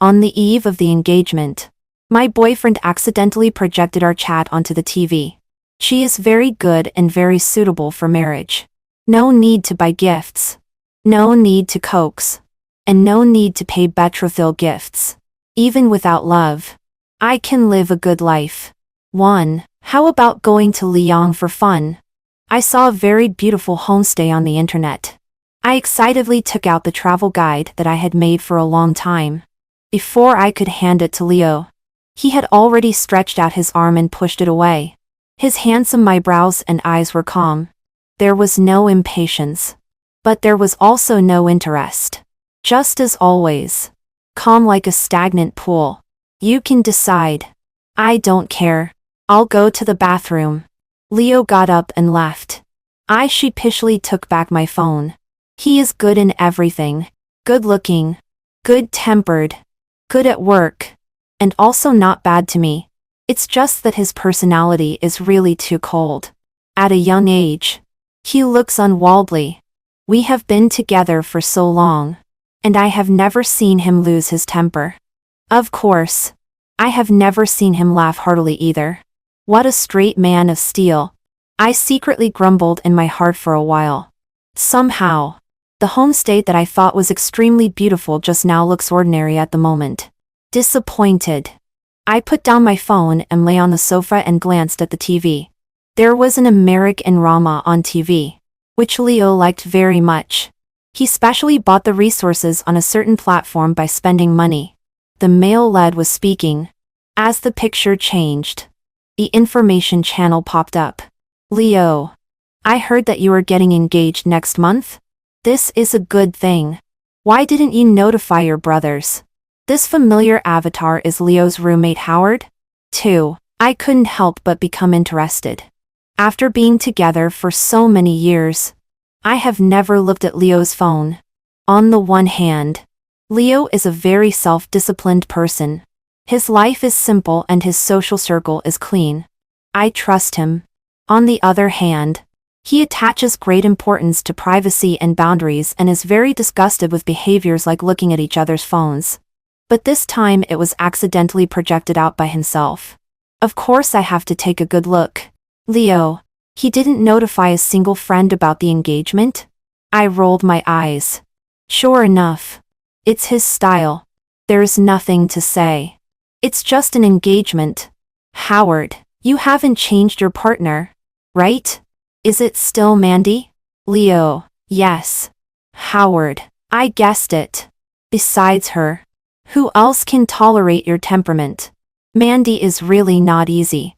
On the eve of the engagement, my boyfriend accidentally projected our chat onto the TV. She is very good and very suitable for marriage. No need to buy gifts. No need to coax. And no need to pay betrothal gifts. Even without love, I can live a good life. 1. How about going to Lyon for fun? I saw a very beautiful homestay on the internet. I excitedly took out the travel guide that I had made for a long time. Before I could hand it to Leo, he had already stretched out his arm and pushed it away. His handsome eyebrows and eyes were calm. There was no impatience. But there was also no interest. Just as always. Calm like a stagnant pool. You can decide. I don't care. I'll go to the bathroom. Leo got up and left. I sheepishly took back my phone. He is good in everything. Good looking. Good tempered. Good at work. And also not bad to me. It's just that his personality is really too cold. At a young age. He looks unworldly. We have been together for so long. And I have never seen him lose his temper. Of course. I have never seen him laugh heartily either. What a straight man of steel. I secretly grumbled in my heart for a while. Somehow, the homestay that I thought was extremely beautiful just now looks ordinary at the moment. Disappointed. I put down my phone and lay on the sofa and glanced at the TV. There was an American drama on TV, which Leo liked very much. He specially bought the resources on a certain platform by spending money. The male lead was speaking. As the picture changed, the information channel popped up. Leo, I heard that you are getting engaged next month? This is a good thing. Why didn't you notify your brothers? This familiar avatar is Leo's roommate Howard. 2. I couldn't help but become interested. After being together for so many years, I have never looked at Leo's phone. On the one hand, Leo is a very self-disciplined person. His life is simple and his social circle is clean. I trust him. On the other hand, he attaches great importance to privacy and boundaries and is very disgusted with behaviors like looking at each other's phones. But this time it was accidentally projected out by himself. Of course I have to take a good look. Leo, he didn't notify a single friend about the engagement? I rolled my eyes. Sure enough. It's his style. There's nothing to say. It's just an engagement. Howard, you haven't changed your partner, right? Is it still Mandy? Leo, yes. Howard, I guessed it. Besides her, who else can tolerate your temperament? Mandy is really not easy.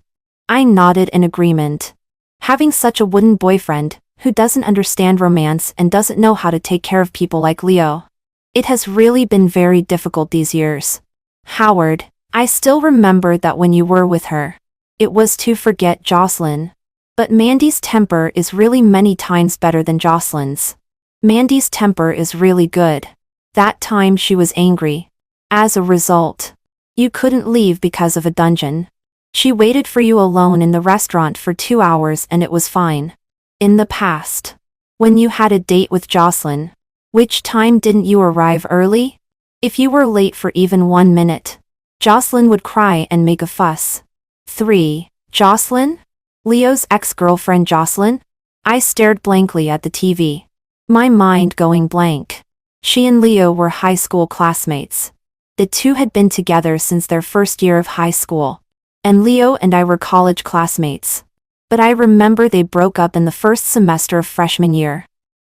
I nodded in agreement. Having such a wooden boyfriend, who doesn't understand romance and doesn't know how to take care of people like Leo. It has really been very difficult these years. Howard, I still remember that when you were with her. It was to forget Jocelyn. But Mandy's temper is really many times better than Jocelyn's. Mandy's temper is really good. That time she was angry. As a result, you couldn't leave because of a dungeon. She waited for you alone in the restaurant for 2 hours and it was fine. In the past, when you had a date with Jocelyn, which time didn't you arrive early? If you were late for even 1 minute, Jocelyn would cry and make a fuss. 3. Jocelyn? Leo's ex-girlfriend Jocelyn? I stared blankly at the TV. My mind going blank. She and Leo were high school classmates. The two had been together since their first year of high school. And Leo and I were college classmates. But I remember they broke up in the first semester of freshman year.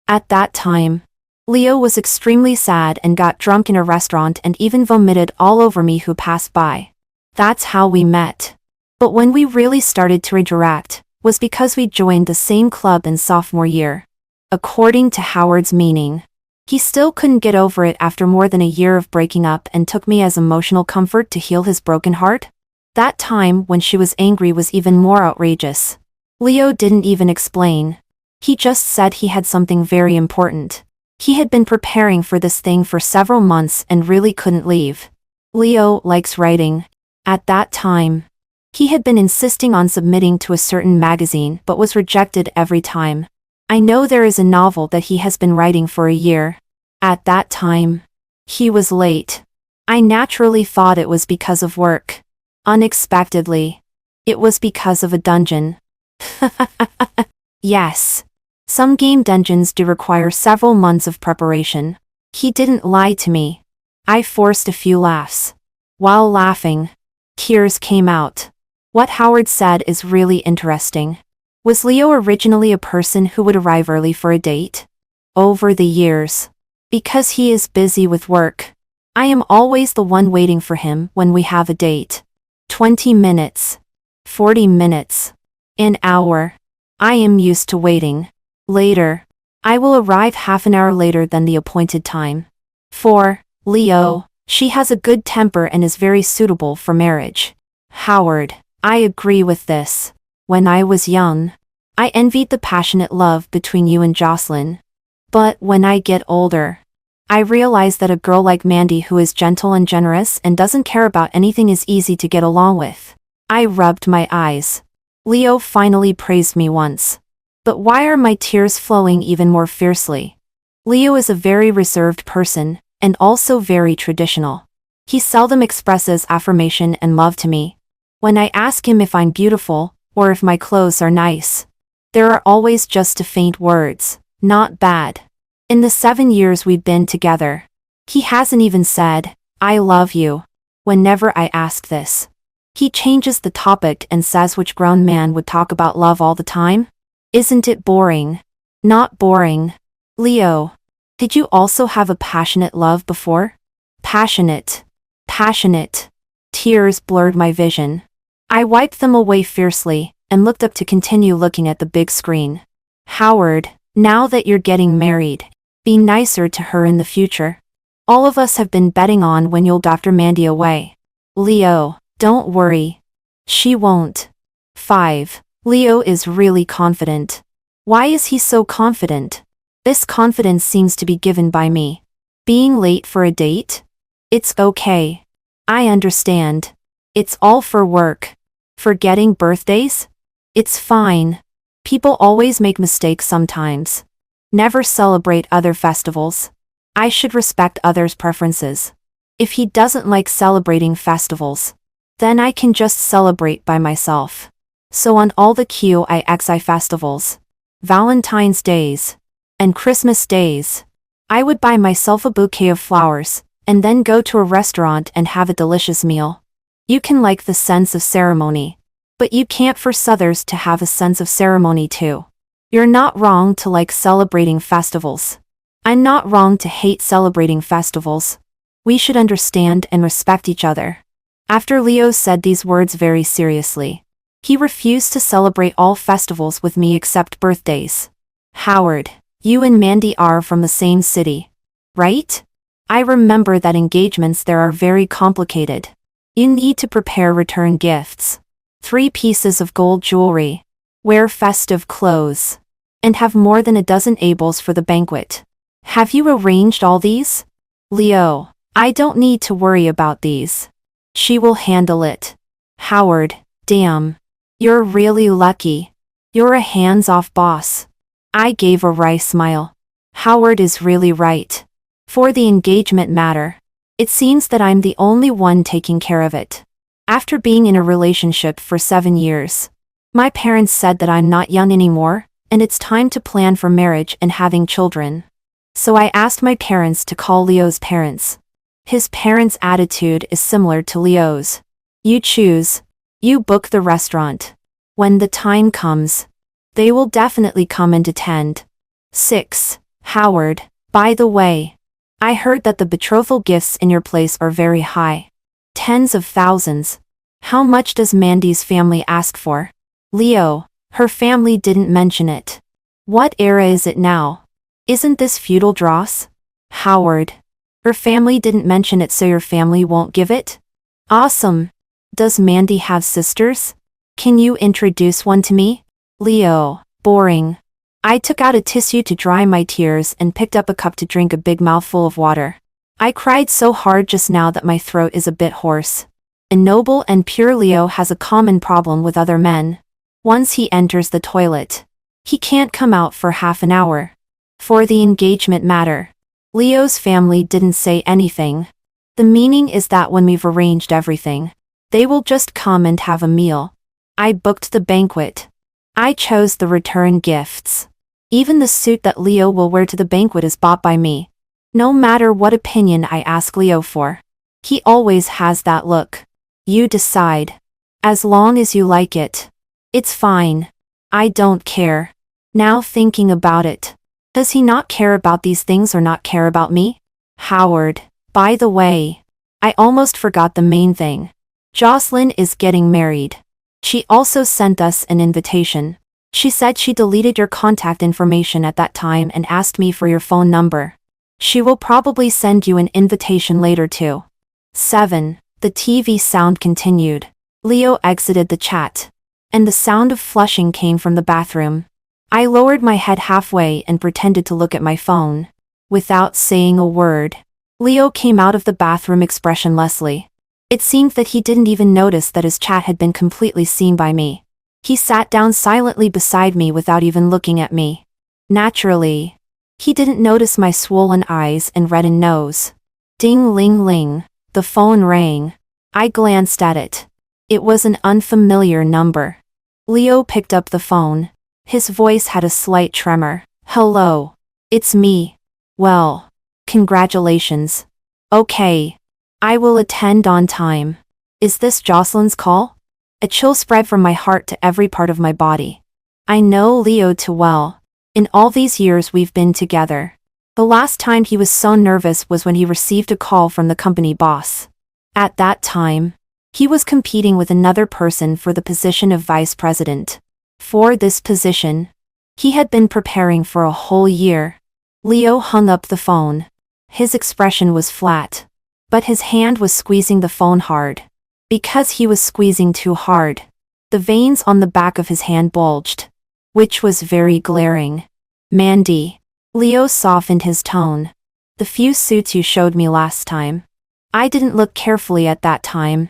At that time, Leo was extremely sad and got drunk in a restaurant and even vomited all over me who passed by. That's how we met. But when we really started to interact, was because we joined the same club in sophomore year. According to Howard's meaning, he still couldn't get over it after more than a year of breaking up and took me as emotional comfort to heal his broken heart. That time when she was angry was even more outrageous. Leo didn't even explain. He just said he had something very important. He had been preparing for this thing for several months and really couldn't leave. Leo likes writing. At that time, he had been insisting on submitting to a certain magazine but was rejected every time. I know there is a novel that he has been writing for a year. At that time, he was late. I naturally thought it was because of work. Unexpectedly, it was because of a dungeon. Yes. Some game dungeons do require several months of preparation. He didn't lie to me. I forced a few laughs. While laughing, tears came out. What Howard said is really interesting. Was Leo originally a person who would arrive early for a date? Over the years. Because he is busy with work, I am always the one waiting for him when we have a date. 20 minutes. 40 minutes. An hour. I am used to waiting. Later. I will arrive half an hour later than the appointed time. 4. Leo. She has a good temper and is very suitable for marriage. Howard. I agree with this. When I was young, I envied the passionate love between you and Jocelyn. But when I get older, I realize that a girl like Mandy who is gentle and generous and doesn't care about anything is easy to get along with. I rubbed my eyes. Leo finally praised me once. But why are my tears flowing even more fiercely? Leo is a very reserved person, and also very traditional. He seldom expresses affirmation and love to me. When I ask him if I'm beautiful, or if my clothes are nice, there are always just a faint words, not bad. In the 7 years we've been together, he hasn't even said, I love you. Whenever I ask this, he changes the topic and says which grown man would talk about love all the time? Isn't it boring? Not boring. Leo, did you also have a passionate love before? Passionate. Passionate. Tears blurred my vision. I wiped them away fiercely, and looked up to continue looking at the big screen. Howard, now that you're getting married, be nicer to her in the future. All of us have been betting on when you'll doctor Mandy away. Leo, don't worry. She won't. 5. Leo is really confident. Why is he so confident? This confidence seems to be given by me. Being late for a date? It's okay. I understand. It's all for work. Forgetting birthdays? It's fine. People always make mistakes sometimes. Never celebrate other festivals. I should respect others' preferences. If he doesn't like celebrating festivals, then I can just celebrate by myself. So on all the QIXI festivals, Valentine's Days, and Christmas Days, I would buy myself a bouquet of flowers, and then go to a restaurant and have a delicious meal. You can like the sense of ceremony, but you can't force others to have a sense of ceremony too. You're not wrong to like celebrating festivals. I'm not wrong to hate celebrating festivals. We should understand and respect each other. After Leo said these words very seriously, he refused to celebrate all festivals with me except birthdays. Howard, you and Mandy are from the same city, right? I remember that engagements there are very complicated. You need to prepare return gifts, 3 pieces of gold jewelry, wear festive clothes, and have more than a dozen tables for the banquet. Have you arranged all these? Leo, I don't need to worry about these. She will handle it. Howard, damn. You're really lucky. You're a hands-off boss. I gave a wry smile. Howard is really right. For the engagement matter, it seems that I'm the only one taking care of it. After being in a relationship for 7 years, my parents said that I'm not young anymore, and it's time to plan for marriage and having children. So I asked my parents to call Leo's parents. His parents' attitude is similar to Leo's. You choose. You book the restaurant. When the time comes, they will definitely come and attend. 6. Howard, by the way, I heard that the betrothal gifts in your place are very high. Tens of thousands. How much does Mandy's family ask for? Leo, her family didn't mention it. What era is it now? Isn't this feudal dross? Howard, her family didn't mention it, so your family won't give it? Awesome. Does Mandy have sisters? Can you introduce one to me? Leo, boring. I took out a tissue to dry my tears and picked up a cup to drink a big mouthful of water. I cried so hard just now that my throat is a bit hoarse. A noble and pure Leo has a common problem with other men. Once he enters the toilet, he can't come out for half an hour. For the engagement matter, Leo's family didn't say anything. The meaning is that when we've arranged everything, they will just come and have a meal. I booked the banquet. I chose the return gifts. Even the suit that Leo will wear to the banquet is bought by me. No matter what opinion I ask Leo for, he always has that look. You decide. As long as you like it. It's fine. I don't care. Now thinking about it. Does he not care about these things or not care about me? Howard. By the way, I almost forgot the main thing. Jocelyn is getting married. She also sent us an invitation. She said she deleted your contact information at that time and asked me for your phone number. She will probably send you an invitation later too. 7. The TV sound continued. Leo exited the chat. And the sound of flushing came from the bathroom. I lowered my head halfway and pretended to look at my phone. Without saying a word, Leo came out of the bathroom expressionlessly. It seemed that he didn't even notice that his chat had been completely seen by me. He sat down silently beside me without even looking at me. Naturally, he didn't notice my swollen eyes and reddened nose. Ding-ling-ling, the phone rang. I glanced at it. It was an unfamiliar number. Leo picked up the phone. His voice had a slight tremor. Hello. It's me. Well, congratulations. Okay. I will attend on time. Is this Jocelyn's call? A chill spread from my heart to every part of my body. I know Leo too well. In all these years we've been together. The last time he was so nervous was when he received a call from the company boss. At that time, he was competing with another person for the position of vice president. For this position, he had been preparing for a whole year. Leo hung up the phone. His expression was flat, but his hand was squeezing the phone hard. Because he was squeezing too hard, the veins on the back of his hand bulged, which was very glaring. Mandy. Leo softened his tone. The few suits you showed me last time. I didn't look carefully at that time.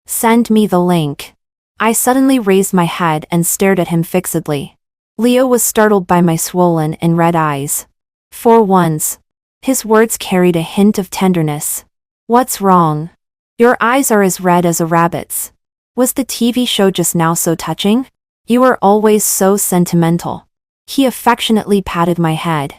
Send me the link. I suddenly raised my head and stared at him fixedly. Leo was startled by my swollen and red eyes. For once, his words carried a hint of tenderness. What's wrong? Your eyes are as red as a rabbit's. Was the TV show just now so touching? You are always so sentimental. He affectionately patted my head.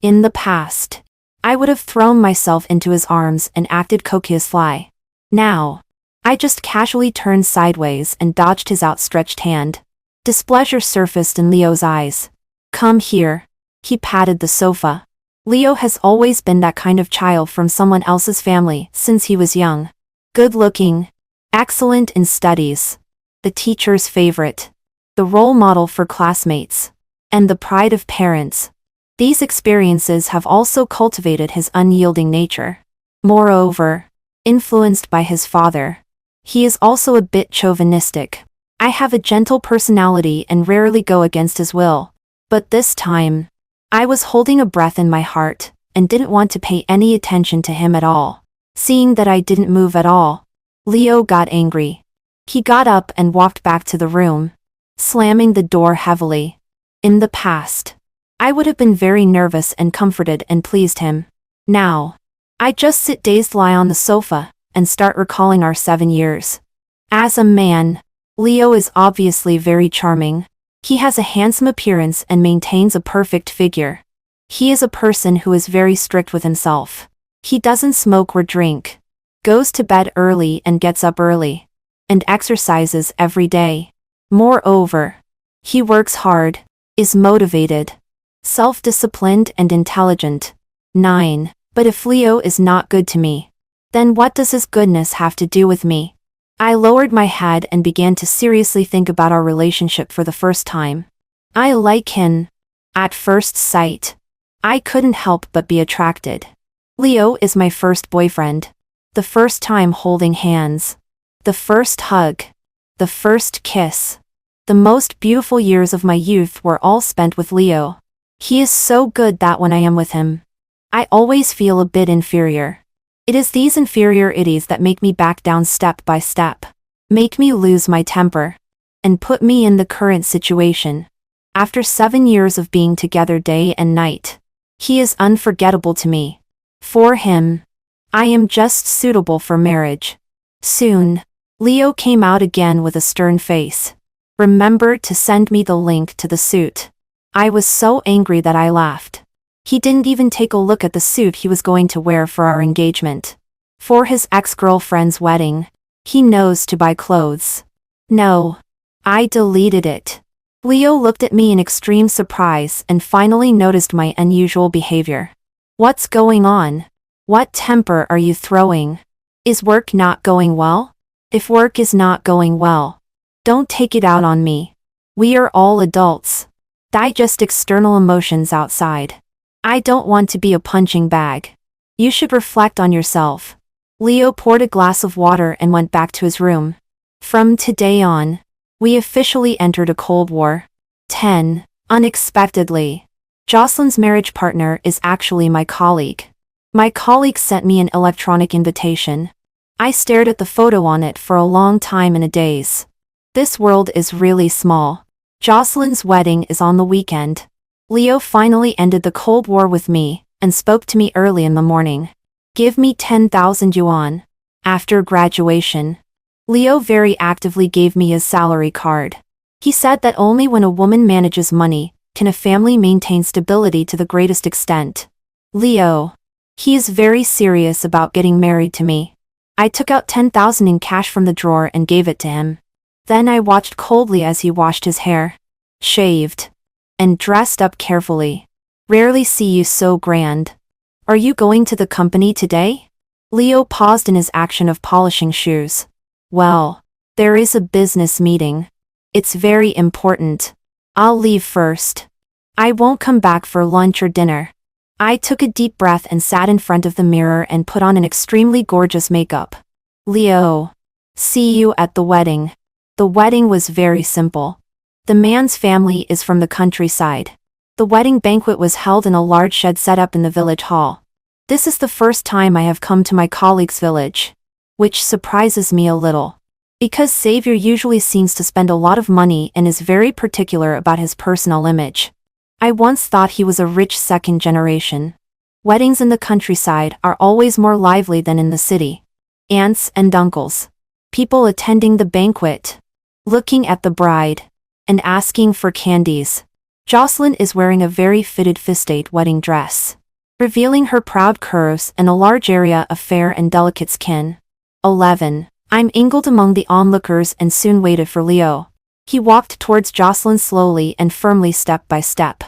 In the past, I would have thrown myself into his arms and acted copiously. Now, I just casually turned sideways and dodged his outstretched hand. Displeasure surfaced in Leo's eyes. Come here. He patted the sofa. Leo has always been that kind of child from someone else's family since he was young. Good-looking, excellent in studies, the teacher's favorite, the role model for classmates, and the pride of parents. These experiences have also cultivated his unyielding nature. Moreover, influenced by his father, he is also a bit chauvinistic. I have a gentle personality and rarely go against his will. But this time, I was holding a breath in my heart and didn't want to pay any attention to him at all. Seeing that I didn't move at all, Leo got angry. He got up and walked back to the room, slamming the door heavily. In the past, I would have been very nervous and comforted and pleased him. Now, I just sit dazed, lie on the sofa, and start recalling our 7 years. As a man, Leo is obviously very charming. He has a handsome appearance and maintains a perfect figure. He is a person who is very strict with himself. He doesn't smoke or drink, goes to bed early and gets up early, and exercises every day. Moreover, he works hard, is motivated, self-disciplined and intelligent. 9. But if Leo is not good to me, then what does his goodness have to do with me? I lowered my head and began to seriously think about our relationship for the first time. I like him. At first sight, I couldn't help but be attracted. Leo is my first boyfriend. The first time holding hands. The first hug. The first kiss. The most beautiful years of my youth were all spent with Leo. He is so good that when I am with him, I always feel a bit inferior. It is these inferiorities that make me back down step by step, make me lose my temper, and put me in the current situation. After 7 years of being together day and night, he is unforgettable to me. For him, I am just suitable for marriage. Soon. Leo came out again with a stern face. Remember to send me the link to the suit. I was so angry that I laughed. He didn't even take a look at the suit he was going to wear for our engagement. For his ex-girlfriend's wedding. He knows to buy clothes. No. I deleted it. Leo looked at me in extreme surprise and finally noticed my unusual behavior. What's going on? What temper are you throwing? Is work not going well? If work is not going well, don't take it out on me. We are all adults. Digest external emotions outside. I don't want to be a punching bag. You should reflect on yourself. Leo poured a glass of water and went back to his room. From today on, we officially entered a Cold War. 10. Unexpectedly. Jocelyn's marriage partner is actually my colleague. My colleague sent me an electronic invitation. I stared at the photo on it for a long time in a daze. This world is really small. Jocelyn's wedding is on the weekend. Leo finally ended the Cold War with me and spoke to me early in the morning. Give me 10,000 yuan. After graduation. Leo very actively gave me his salary card. He said that only when a woman manages money can a family maintain stability to the greatest extent. Leo. He is very serious about getting married to me. I took out 10,000 in cash from the drawer and gave it to him. Then I watched coldly as he washed his hair, shaved, and dressed up carefully. Rarely see you so grand. Are you going to the company today? Leo paused in his action of polishing shoes. Well, there is a business meeting. It's very important. I'll leave first. I won't come back for lunch or dinner. I took a deep breath and sat in front of the mirror and put on an extremely gorgeous makeup. Leo. See you at the wedding. The wedding was very simple. The man's family is from the countryside. The wedding banquet was held in a large shed set up in the village hall. This is the first time I have come to my colleague's village. Which surprises me a little. Because Xavier usually seems to spend a lot of money and is very particular about his personal image. I once thought he was a rich second generation. Weddings in the countryside are always more lively than in the city. Aunts and uncles. People attending the banquet. Looking at the bride. And asking for candies. Jocelyn is wearing a very fitted fistate wedding dress, revealing her proud curves and a large area of fair and delicate skin. 11. I'm mingled among the onlookers and soon waited for Leo. He walked towards Jocelyn slowly and firmly step by step,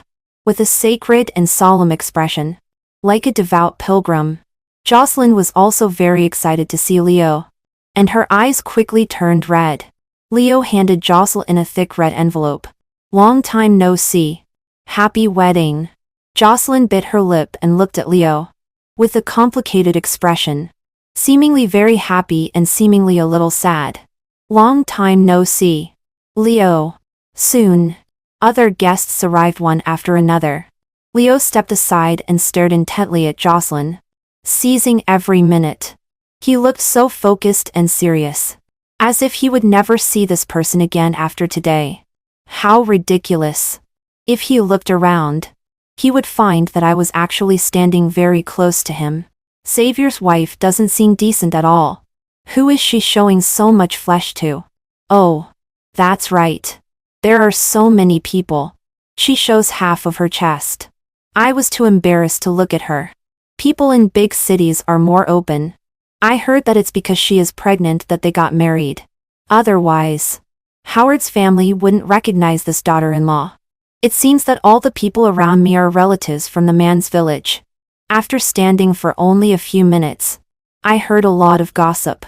with a sacred and solemn expression, like a devout pilgrim. Jocelyn was also very excited to see Leo, and her eyes quickly turned red. Leo handed Jocelyn a thick red envelope. Long time no see. Happy wedding. Jocelyn bit her lip and looked at Leo, with a complicated expression. Seemingly very happy and seemingly a little sad. Long time no see. Leo. Soon. Other guests arrived one after another. Leo stepped aside and stared intently at Jocelyn, seizing every minute. He looked so focused and serious, as if he would never see this person again after today. How ridiculous. If he looked around, he would find that I was actually standing very close to him. Xavier's wife doesn't seem decent at all. Who is she showing so much flesh to? Oh, that's right. There are so many people. She shows half of her chest. I was too embarrassed to look at her. People in big cities are more open. I heard that it's because she is pregnant that they got married. Otherwise, Howard's family wouldn't recognize this daughter-in-law. It seems that all the people around me are relatives from the man's village. After standing for only a few minutes, I heard a lot of gossip.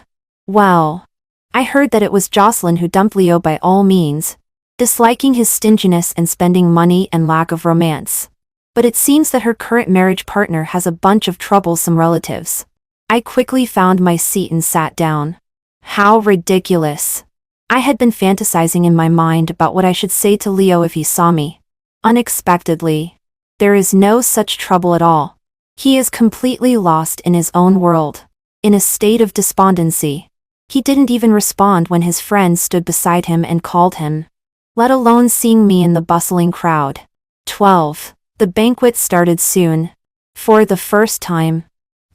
Well, I heard that it was Jocelyn who dumped Leo by all means, disliking his stinginess and spending money and lack of romance. But it seems that her current marriage partner has a bunch of troublesome relatives. I quickly found my seat and sat down. How ridiculous. I had been fantasizing in my mind about what I should say to Leo if he saw me. Unexpectedly. There is no such trouble at all. He is completely lost in his own world, in a state of despondency. He didn't even respond when his friends stood beside him and called him, let alone seeing me in the bustling crowd. 12. The banquet started soon. For the first time,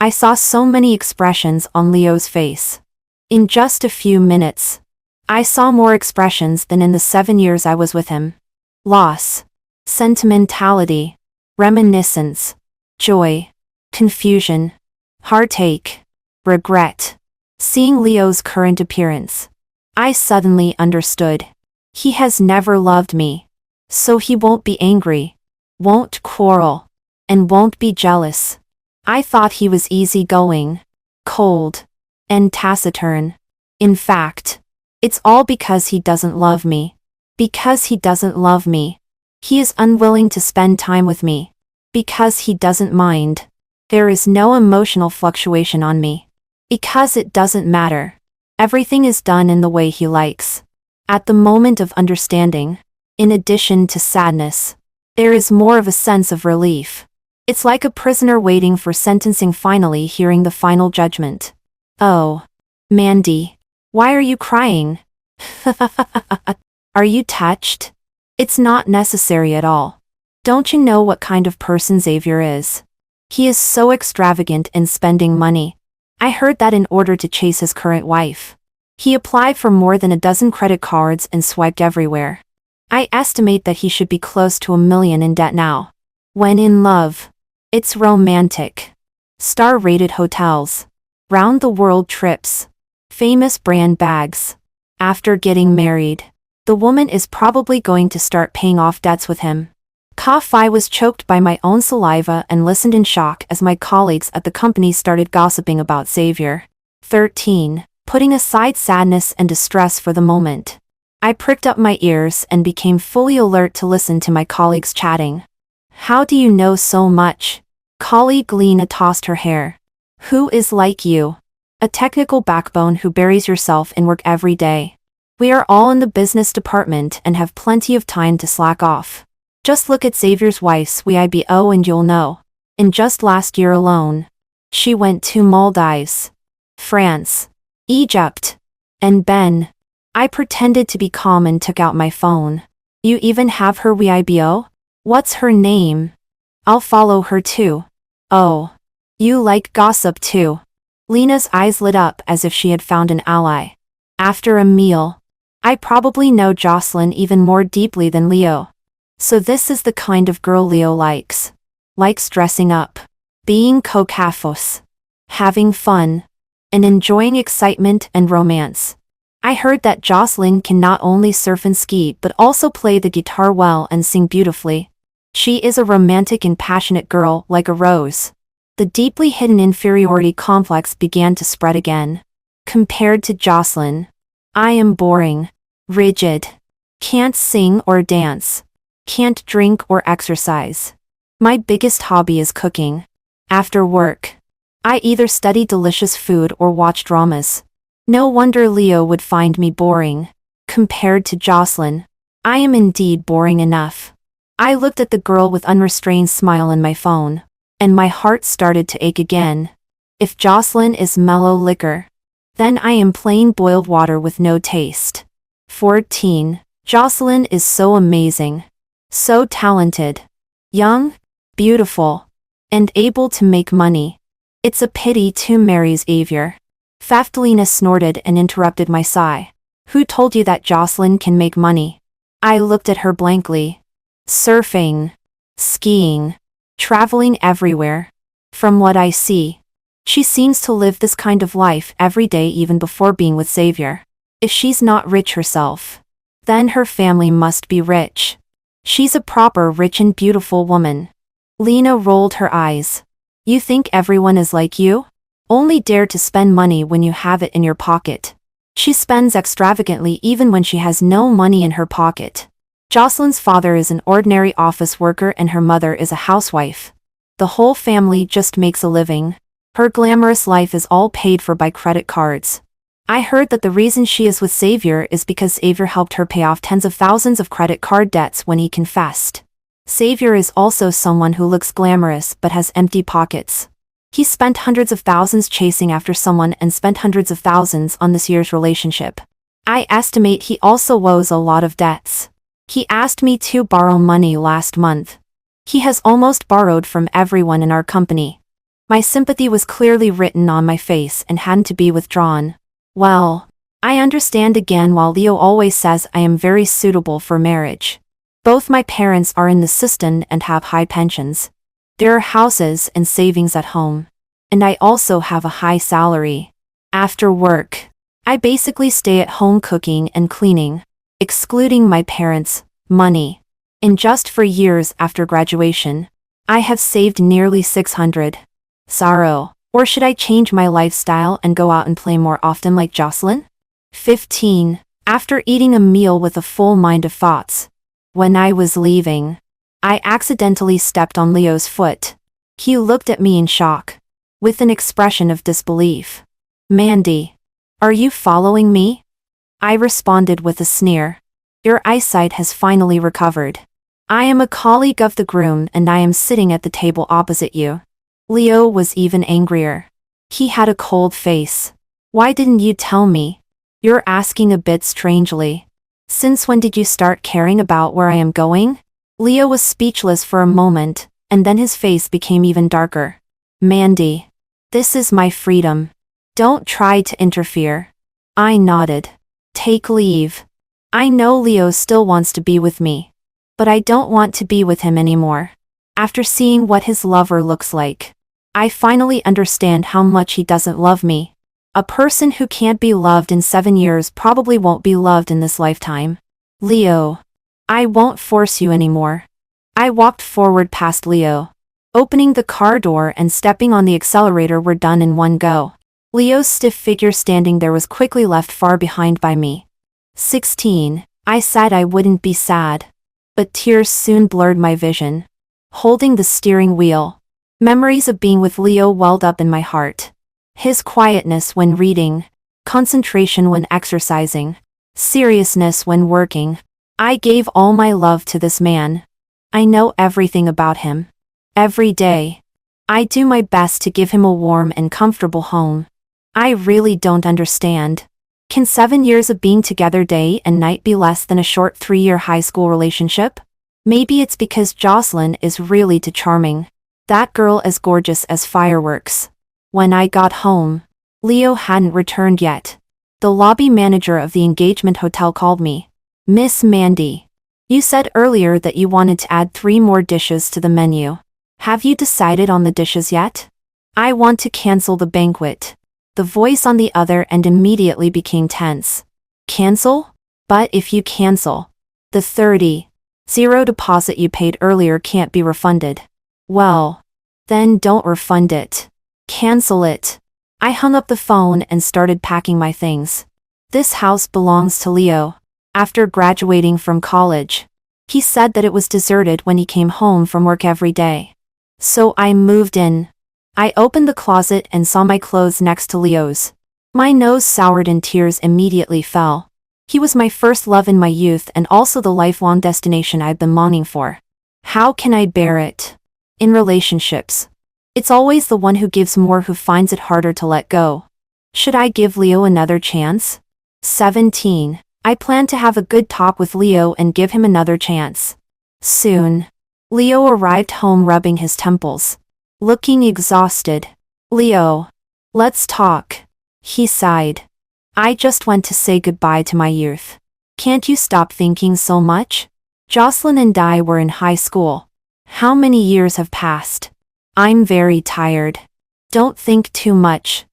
I saw so many expressions on Leo's face. In just a few minutes, I saw more expressions than in the 7 years I was with him. Loss, sentimentality, reminiscence, joy, confusion, heartache, regret. Seeing Leo's current appearance, I suddenly understood. He has never loved me. So he won't be angry, won't quarrel, and won't be jealous. I thought he was easygoing, cold, and taciturn. In fact, it's all because he doesn't love me. Because he doesn't love me. He is unwilling to spend time with me. Because he doesn't mind. There is no emotional fluctuation on me. Because it doesn't matter. Everything is done in the way he likes. At the moment of understanding, in addition to sadness, there is more of a sense of relief. It's like a prisoner waiting for sentencing, finally hearing the final judgment. Oh, Mandy, why are you crying? Are you touched? It's not necessary at all. Don't you know what kind of person Xavier is? He is so extravagant in spending money. I heard that in order to chase his current wife, he applied for more than a dozen credit cards and swiped everywhere. I estimate that he should be close to $1 million in debt now. When in love, it's romantic. Star-rated hotels, round-the-world trips, famous brand bags. After getting married, the woman is probably going to start paying off debts with him. I was choked by my own saliva and listened in shock as my colleagues at the company started gossiping about Xavier. 13. Putting aside sadness and distress for the moment, I pricked up my ears and became fully alert to listen to my colleagues chatting. How do you know so much? Colleague Lena tossed her hair. Who is like you? A technical backbone who buries yourself in work every day. We are all in the business department and have plenty of time to slack off. Just look at Xavier's wife's WIBO and you'll know. In just last year alone, she went to Maldives, France, Egypt, and Ben. I pretended to be calm and took out my phone. You even have her WIBO? What's her name? I'll follow her too. Oh, you like gossip too. Lena's eyes lit up as if she had found an ally. After a meal, I probably know Jocelyn even more deeply than Leo. So this is the kind of girl Leo likes. Likes dressing up, being coquettish, having fun, and enjoying excitement and romance. I heard that Jocelyn can not only surf and ski but also play the guitar well and sing beautifully. She is a romantic and passionate girl like a rose. The deeply hidden inferiority complex began to spread again. Compared to Jocelyn, I am boring, rigid, can't sing or dance, can't drink or exercise. My biggest hobby is cooking. After work, I either study delicious food or watch dramas. No wonder Leo would find me boring. Compared to Jocelyn, I am indeed boring enough. I looked at the girl with unrestrained smile in my phone, and my heart started to ache again. If Jocelyn is mellow liquor, then I am plain boiled water with no taste. 14. Jocelyn is so amazing. So talented. Young, beautiful, and able to make money. It's a pity to marry Xavier. Faftelina snorted and interrupted my sigh. Who told you that Jocelyn can make money? I looked at her blankly. Surfing, skiing, traveling everywhere. From what I see, she seems to live this kind of life every day even before being with Xavier. If she's not rich herself, then her family must be rich. She's a proper rich and beautiful woman. Lena rolled her eyes. You think everyone is like you? Only dare to spend money when you have it in your pocket. She spends extravagantly even when she has no money in her pocket. Jocelyn's father is an ordinary office worker and her mother is a housewife. The whole family just makes a living. Her glamorous life is all paid for by credit cards. I heard that the reason she is with Xavier is because Xavier helped her pay off tens of thousands of credit card debts when he confessed. Xavier is also someone who looks glamorous but has empty pockets. He spent hundreds of thousands chasing after someone and spent hundreds of thousands on this year's relationship. I estimate he also owes a lot of debts. He asked me to borrow money last month. He has almost borrowed from everyone in our company. My sympathy was clearly written on my face and hadn't to be withdrawn. Well, I understand again. While Leo always says I am very suitable for marriage. Both my parents are in the system and have high pensions. There are houses and savings at home. And I also have a high salary. After work, I basically stay at home cooking and cleaning, excluding my parents' money. And just for years after graduation, I have saved nearly 600. Sorrow. Or should I change my lifestyle and go out and play more often like Jocelyn? 15. After eating a meal with a full mind of thoughts. When I was leaving, I accidentally stepped on Leo's foot. He looked at me in shock, with an expression of disbelief. Mandy, are you following me? I responded with a sneer. Your eyesight has finally recovered. I am a colleague of the groom and I am sitting at the table opposite you. Leo was even angrier. He had a cold face. Why didn't you tell me? You're asking a bit strangely. Since when did you start caring about where I am going? Leo was speechless for a moment, and then his face became even darker. Mandy, this is my freedom. Don't try to interfere. I nodded. Take leave. I know Leo still wants to be with me. But I don't want to be with him anymore. After seeing what his lover looks like, I finally understand how much he doesn't love me. A person who can't be loved in 7 years probably won't be loved in this lifetime. Leo, I won't force you anymore. I walked forward past Leo. Opening the car door and stepping on the accelerator were done in one go. Leo's stiff figure standing there was quickly left far behind by me. 16. I said I wouldn't be sad. But tears soon blurred my vision. Holding the steering wheel, memories of being with Leo welled up in my heart. His quietness when reading, concentration when exercising, seriousness when working. I gave all my love to this man. I know everything about him. Every day, I do my best to give him a warm and comfortable home. I really don't understand. Can 7 years of being together day and night be less than a short 3-year high school relationship? Maybe it's because Jocelyn is really too charming. That girl as gorgeous as fireworks. When I got home, Leo hadn't returned yet. The lobby manager of the engagement hotel called me. Miss Mandy, you said earlier that you wanted to add 3 more dishes to the menu. Have you decided on the dishes yet? I want to cancel the banquet. The voice on the other end immediately became tense. Cancel? But if you cancel, the 30 0 deposit you paid earlier can't be refunded. Well, then don't refund it. Cancel it. I hung up the phone and started packing my things. This house belongs to Leo. After graduating from college, he said that it was deserted when he came home from work every day. So I moved in. I opened the closet and saw my clothes next to Leo's. My nose soured and tears immediately fell. He was my first love in my youth and also the lifelong destination I'd been longing for. How can I bear it? In relationships, it's always the one who gives more who finds it harder to let go. Should I give Leo another chance? 17. I plan to have a good talk with Leo and give him another chance. Soon, Leo arrived home rubbing his temples, looking exhausted. Leo, let's talk. He sighed. I just went to say goodbye to my youth. Can't you stop thinking so much? Jocelyn and I were in high school. How many years have passed? I'm very tired. Don't think too much.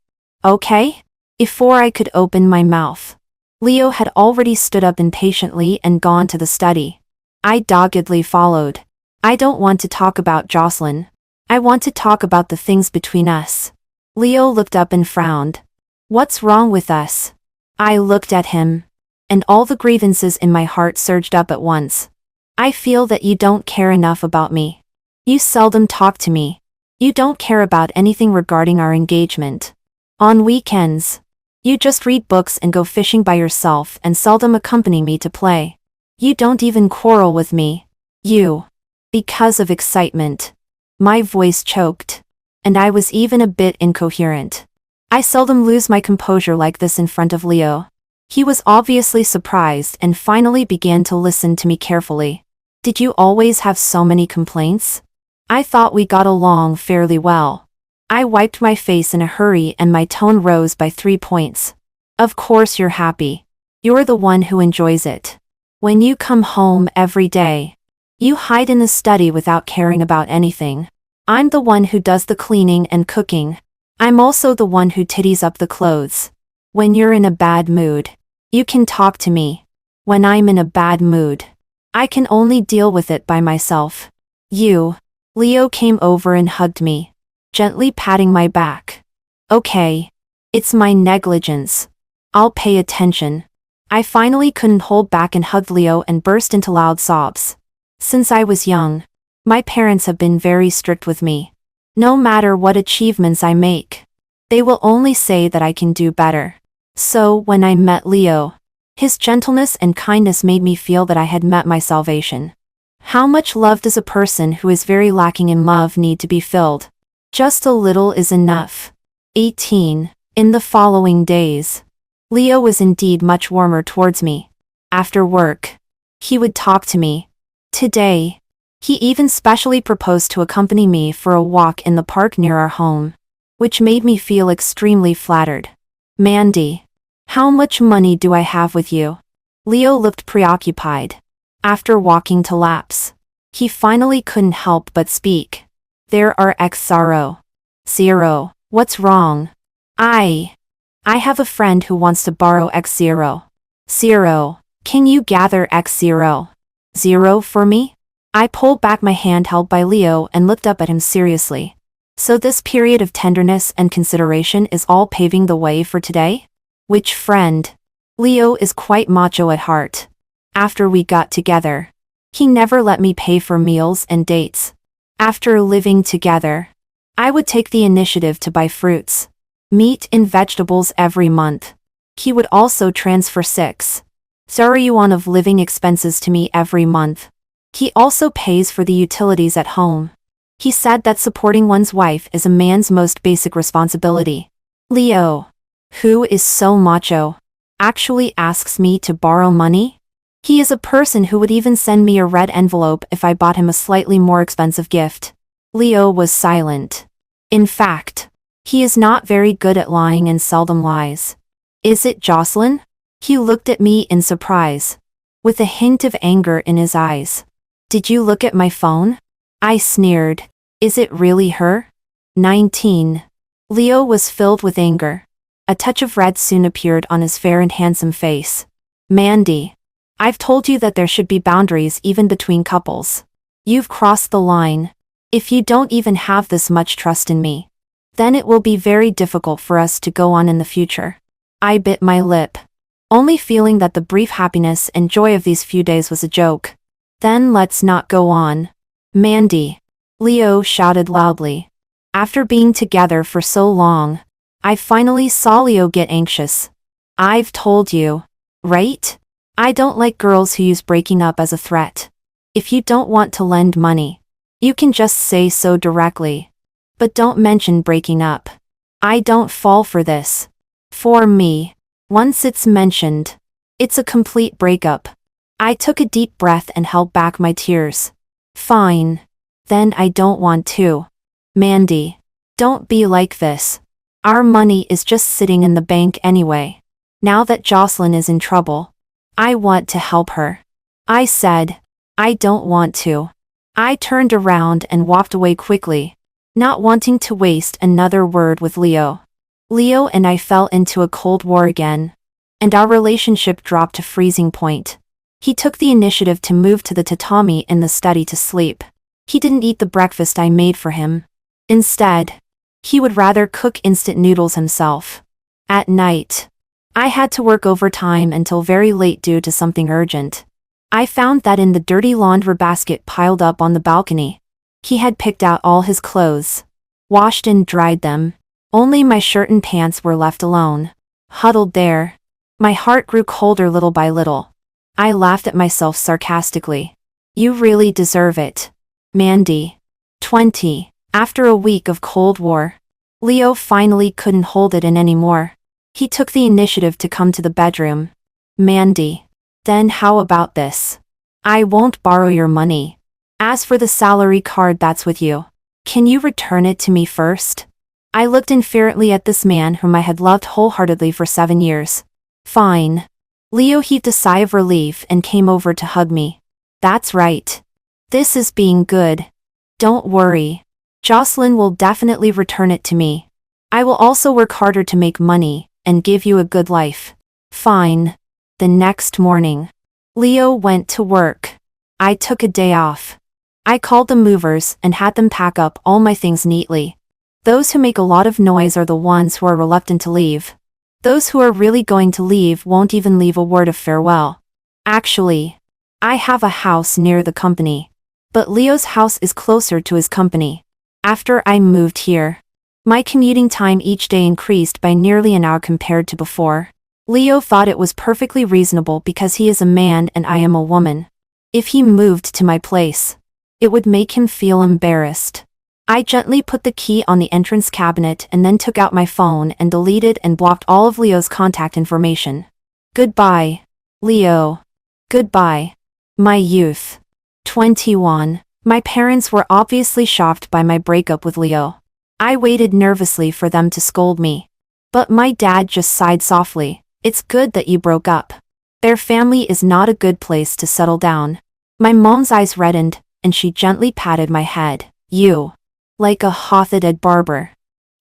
Okay? Before I could open my mouth, Leo had already stood up impatiently and gone to the study. I doggedly followed. I don't want to talk about Jocelyn. I want to talk about the things between us. Leo looked up and frowned. What's wrong with us? I looked at him, and all the grievances in my heart surged up at once. I feel that you don't care enough about me. You seldom talk to me. You don't care about anything regarding our engagement. On weekends, you just read books and go fishing by yourself and seldom accompany me to play. You don't even quarrel with me. Because of excitement. My voice choked, and I was even a bit incoherent. I seldom lose my composure like this in front of Leo. He was obviously surprised and finally began to listen to me carefully. Did you always have so many complaints? I thought we got along fairly well. I wiped my face in a hurry and my tone rose by 3 points. Of course you're happy. You're the one who enjoys it. When you come home every day, you hide in the study without caring about anything. I'm the one who does the cleaning and cooking. I'm also the one who titties up the clothes. When you're in a bad mood, you can talk to me. When I'm in a bad mood, I can only deal with it by myself. Leo came over and hugged me, gently patting my back. Okay. It's my negligence. I'll pay attention. I finally couldn't hold back and hugged Leo and burst into loud sobs. Since I was young, my parents have been very strict with me. No matter what achievements I make, they will only say that I can do better. So when I met Leo, his gentleness and kindness made me feel that I had met my salvation. How much love does a person who is very lacking in love need to be filled? Just a little is enough. 18. In the following days, Leo was indeed much warmer towards me. After work, he would talk to me. Today, he even specially proposed to accompany me for a walk in the park near our home, which made me feel extremely flattered. Mandy, how much money do I have with you? Leo looked preoccupied. After walking to laps, he finally couldn't help but speak. There are X0. Zero. What's wrong? I have a friend who wants to borrow X0. Zero. Can you gather X0? Zero for me? I pulled back my hand held by Leo and looked up at him seriously. So this period of tenderness and consideration is all paving the way for today? Which friend? Leo is quite macho at heart. After we got together, he never let me pay for meals and dates. After living together, I would take the initiative to buy fruits, meat and vegetables every month. He would also transfer 6 yuan of living expenses to me every month. He also pays for the utilities at home. He said that supporting one's wife is a man's most basic responsibility. Leo, who is so macho, actually asks me to borrow money? He is a person who would even send me a red envelope if I bought him a slightly more expensive gift. Leo was silent. In fact, he is not very good at lying and seldom lies. Is it Jocelyn? He looked at me in surprise, with a hint of anger in his eyes. Did you look at my phone? I sneered. Is it really her? 19. Leo was filled with anger. A touch of red soon appeared on his fair and handsome face. Mandy, I've told you that there should be boundaries even between couples. You've crossed the line. If you don't even have this much trust in me, then it will be very difficult for us to go on in the future. I bit my lip, only feeling that the brief happiness and joy of these few days was a joke. Then let's not go on. Mandy, Leo shouted loudly. After being together for so long, I finally saw Leo get anxious. I've told you, right? I don't like girls who use breaking up as a threat. If you don't want to lend money, you can just say so directly. But don't mention breaking up. I don't fall for this. For me, once it's mentioned, it's a complete breakup. I took a deep breath and held back my tears. Fine. Then I don't want to. Mandy, don't be like this. Our money is just sitting in the bank anyway. Now that Jocelyn is in trouble, I want to help her. I said, I don't want to. I turned around and walked away quickly, not wanting to waste another word with Leo. Leo and I fell into a cold war again, and our relationship dropped to freezing point. He took the initiative to move to the tatami in the study to sleep. He didn't eat the breakfast I made for him. Instead, he would rather cook instant noodles himself. At night, I had to work overtime until very late due to something urgent. I found that in the dirty laundry basket piled up on the balcony, he had picked out all his clothes, washed and dried them. Only my shirt and pants were left alone, huddled there. My heart grew colder little by little. I laughed at myself sarcastically. You really deserve it. Mandy. 20. After a week of Cold War, Leo finally couldn't hold it in anymore. He took the initiative to come to the bedroom. Mandy. Then how about this? I won't borrow your money. As for the salary card that's with you, can you return it to me first? I looked indifferently at this man whom I had loved wholeheartedly for 7 years. Fine. Leo heaved a sigh of relief and came over to hug me. That's right. This is being good. Don't worry. Jocelyn will definitely return it to me. I will also work harder to make money and give you a good life. Fine. The next morning, Leo went to work. I took a day off. I called the movers and had them pack up all my things neatly. Those who make a lot of noise are the ones who are reluctant to leave. Those who are really going to leave won't even leave a word of farewell. Actually, I have a house near the company. But Leo's house is closer to his company. After I moved here, my commuting time each day increased by nearly an hour compared to before. Leo thought it was perfectly reasonable because he is a man and I am a woman. If he moved to my place, it would make him feel embarrassed. I gently put the key on the entrance cabinet and then took out my phone and deleted and blocked all of Leo's contact information. Goodbye, Leo. Goodbye, my youth. 21. My parents were obviously shocked by my breakup with Leo. I waited nervously for them to scold me. But my dad just sighed softly. It's good that you broke up. Their family is not a good place to settle down. My mom's eyes reddened, and she gently patted my head. You, like a hot-headed barber,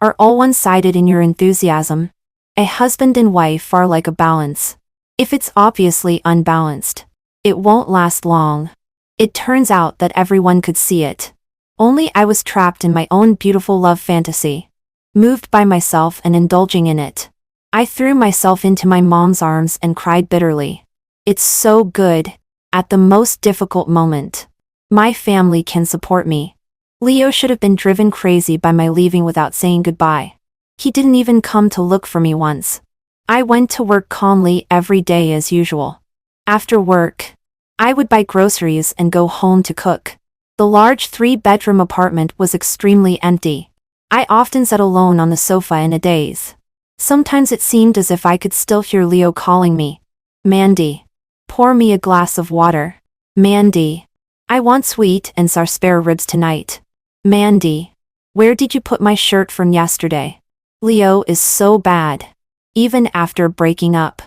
are all one-sided in your enthusiasm. A husband and wife are like a balance. If it's obviously unbalanced, it won't last long. It turns out that everyone could see it. Only I was trapped in my own beautiful love fantasy, moved by myself and indulging in it. I threw myself into my mom's arms and cried bitterly. It's so good. At the most difficult moment, my family can support me. Leo should have been driven crazy by my leaving without saying goodbye. He didn't even come to look for me once. I went to work calmly every day as usual. After work, I would buy groceries and go home to cook. The large 3-bedroom apartment was extremely empty. I often sat alone on the sofa in a daze. Sometimes it seemed as if I could still hear Leo calling me. Mandy. Pour me a glass of water. Mandy. I want sweet and sour spare ribs tonight. Mandy. Where did you put my shirt from yesterday? Leo is so bad. Even after breaking up,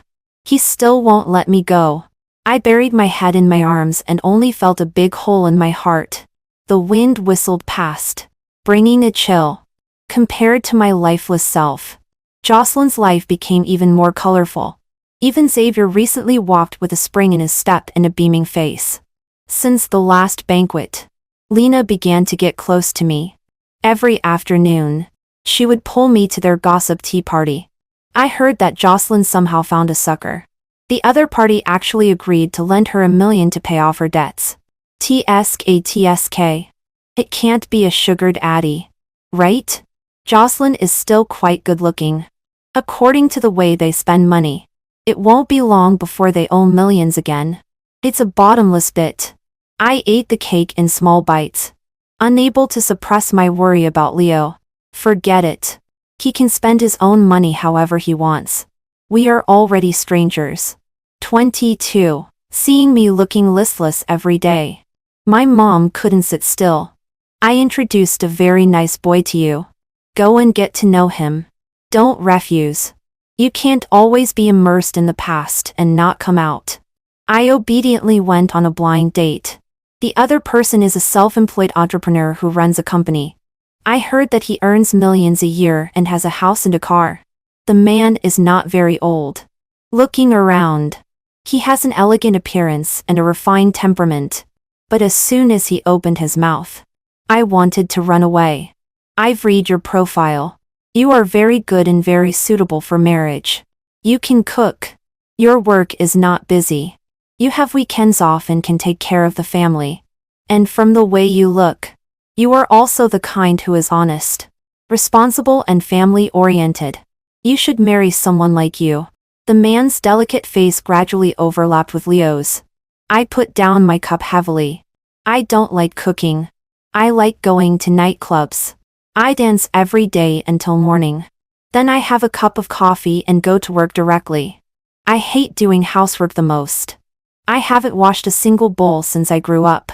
he still won't let me go. I buried my head in my arms and only felt a big hole in my heart. The wind whistled past, bringing a chill. Compared to my lifeless self, Jocelyn's life became even more colorful. Even Xavier recently walked with a spring in his step and a beaming face. Since the last banquet, Lena began to get close to me. Every afternoon, she would pull me to their gossip tea party. I heard that Jocelyn somehow found a sucker. The other party actually agreed to lend her $1 million to pay off her debts. TSK. It can't be a sugared Addie, right? Jocelyn is still quite good-looking. According to the way they spend money, it won't be long before they owe millions again. It's a bottomless pit. I ate the cake in small bites, unable to suppress my worry about Leo. Forget it. He can spend his own money however he wants. We are already strangers. 22. Seeing me looking listless every day. My mom couldn't sit still. I introduced a very nice boy to you. Go and get to know him. Don't refuse. You can't always be immersed in the past and not come out. I obediently went on a blind date. The other person is a self-employed entrepreneur who runs a company. I heard that he earns millions a year and has a house and a car. The man is not very old. Looking around, he has an elegant appearance and a refined temperament. But as soon as he opened his mouth, I wanted to run away. I've read your profile. You are very good and very suitable for marriage. You can cook. Your work is not busy. You have weekends off and can take care of the family. And from the way you look, you are also the kind who is honest, responsible and family-oriented. You should marry someone like you. The man's delicate face gradually overlapped with Leo's. I put down my cup heavily. I don't like cooking. I like going to nightclubs. I dance every day until morning. Then I have a cup of coffee and go to work directly. I hate doing housework the most. I haven't washed a single bowl since I grew up.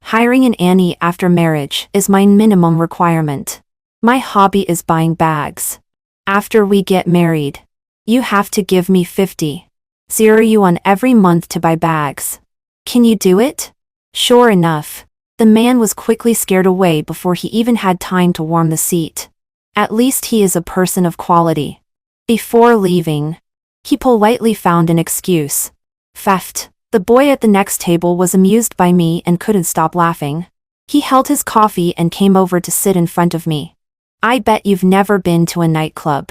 Hiring an nanny after marriage is my minimum requirement. My hobby is buying bags. After we get married, you have to give me 50,000 every month to buy bags. Can you do it? Sure enough. The man was quickly scared away before he even had time to warm the seat. At least he is a person of quality. Before leaving, he politely found an excuse. Theft. The boy at the next table was amused by me and couldn't stop laughing. He held his coffee and came over to sit in front of me. I bet you've never been to a nightclub.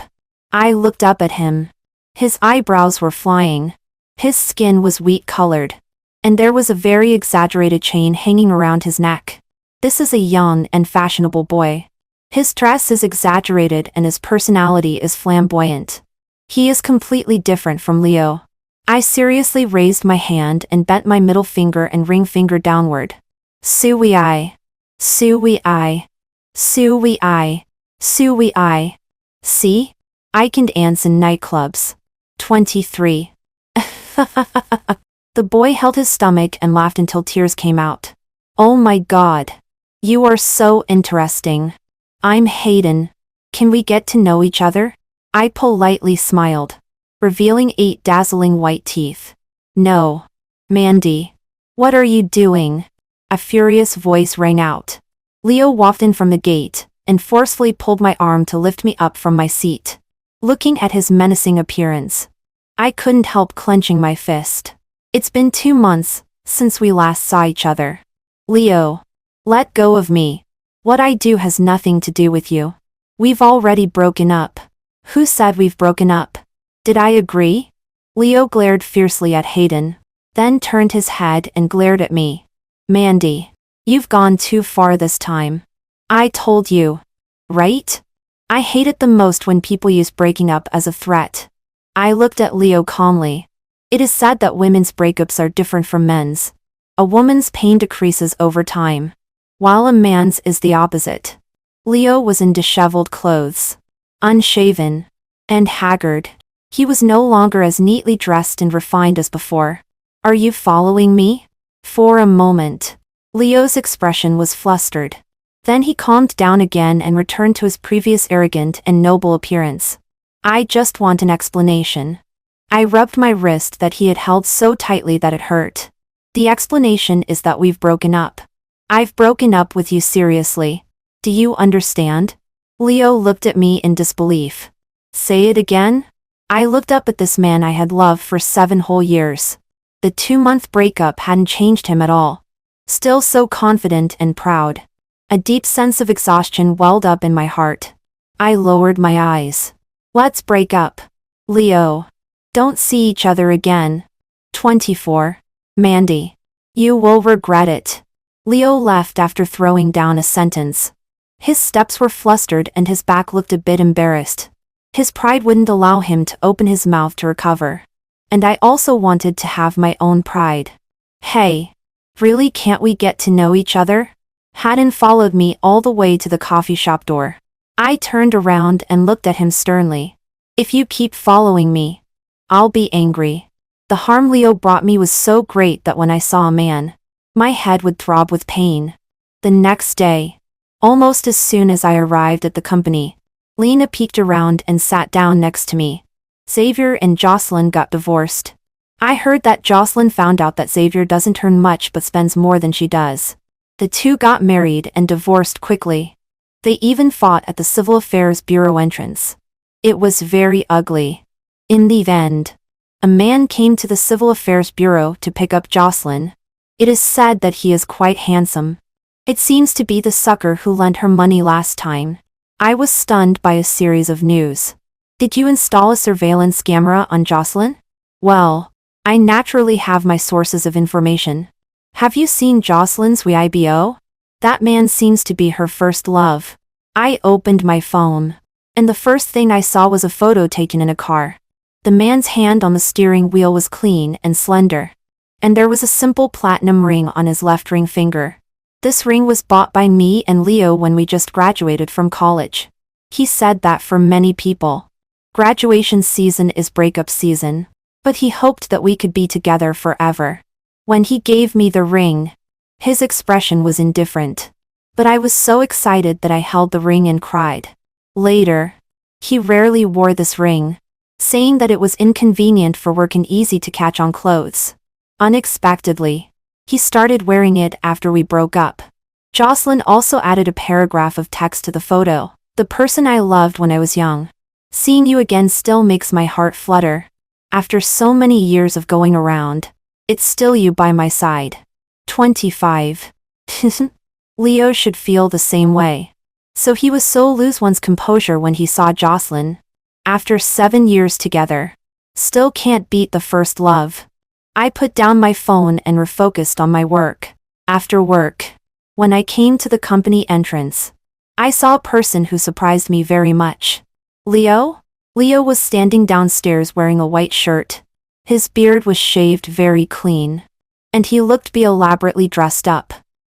I looked up at him. His eyebrows were flying. His skin was wheat-colored. And there was a very exaggerated chain hanging around his neck. This is a young and fashionable boy. His dress is exaggerated and his personality is flamboyant. He is completely different from Leo. I seriously raised my hand and bent my middle finger and ring finger downward. Sui-I. Sui-I. Sui-I. Sui-I. See? I can dance in nightclubs. 23. The boy held his stomach and laughed until tears came out. Oh my God. You are so interesting. I'm Hayden. Can we get to know each other? I politely smiled, revealing 8 dazzling white teeth. No. Mandy. What are you doing? A furious voice rang out. Leo walked in from the gate and forcefully pulled my arm to lift me up from my seat. Looking at his menacing appearance, I couldn't help clenching my fist. It's been 2 months since we last saw each other. Leo. Let go of me. What I do has nothing to do with you. We've already broken up. Who said we've broken up? Did I agree? Leo glared fiercely at Hayden, then turned his head and glared at me. Mandy. You've gone too far this time. I told you. Right? I hate it the most when people use breaking up as a threat. I looked at Leo calmly. It is said that women's breakups are different from men's. A woman's pain decreases over time, while a man's is the opposite. Leo was in disheveled clothes, unshaven, and haggard. He was no longer as neatly dressed and refined as before. Are you following me? For a moment, Leo's expression was flustered. Then he calmed down again and returned to his previous arrogant and noble appearance. I just want an explanation. I rubbed my wrist that he had held so tightly that it hurt. The explanation is that we've broken up. I've broken up with you seriously. Do you understand? Leo looked at me in disbelief. Say it again? I looked up at this man I had loved for 7 whole years. The 2-month breakup hadn't changed him at all. Still so confident and proud. A deep sense of exhaustion welled up in my heart. I lowered my eyes. Let's break up. Leo. Don't see each other again. 24. Mandy. You will regret it. Leo left after throwing down a sentence. His steps were flustered and his back looked a bit embarrassed. His pride wouldn't allow him to open his mouth to recover. And I also wanted to have my own pride. Hey. Really, can't we get to know each other? Hayden followed me all the way to the coffee shop door. I turned around and looked at him sternly. If you keep following me, I'll be angry. The harm Leo brought me was so great that when I saw a man, my head would throb with pain. The next day, almost as soon as I arrived at the company, Lena peeked around and sat down next to me. Xavier and Jocelyn got divorced. I heard that Jocelyn found out that Xavier doesn't earn much but spends more than she does. The two got married and divorced quickly. They even fought at the Civil Affairs Bureau entrance. It was very ugly. In the end, a man came to the Civil Affairs Bureau to pick up Jocelyn. It is said that he is quite handsome. It seems to be the sucker who lent her money last time. I was stunned by a series of news. Did you install a surveillance camera on Jocelyn? Well, I naturally have my sources of information. Have you seen Jocelyn's Weibo? That man seems to be her first love. I opened my phone, and the first thing I saw was a photo taken in a car. The man's hand on the steering wheel was clean and slender, and there was a simple platinum ring on his left ring finger. This ring was bought by me and Leo when we just graduated from college. He said that for many people, graduation season is breakup season, but he hoped that we could be together forever. When he gave me the ring, his expression was indifferent. But I was so excited that I held the ring and cried. Later, he rarely wore this ring, saying that it was inconvenient for work and easy to catch on clothes. Unexpectedly, he started wearing it after we broke up. Jocelyn also added a paragraph of text to the photo. The person I loved when I was young. Seeing you again still makes my heart flutter. After so many years of going around, it's still you by my side. 25. Leo should feel the same way. So he was so lose one's composure when he saw Jocelyn. After 7 years together. Still can't beat the first love. I put down my phone and refocused on my work. After work, when I came to the company entrance, I saw a person who surprised me very much. Leo? Leo was standing downstairs wearing a white shirt. His beard was shaved very clean. And he looked elaborately dressed up.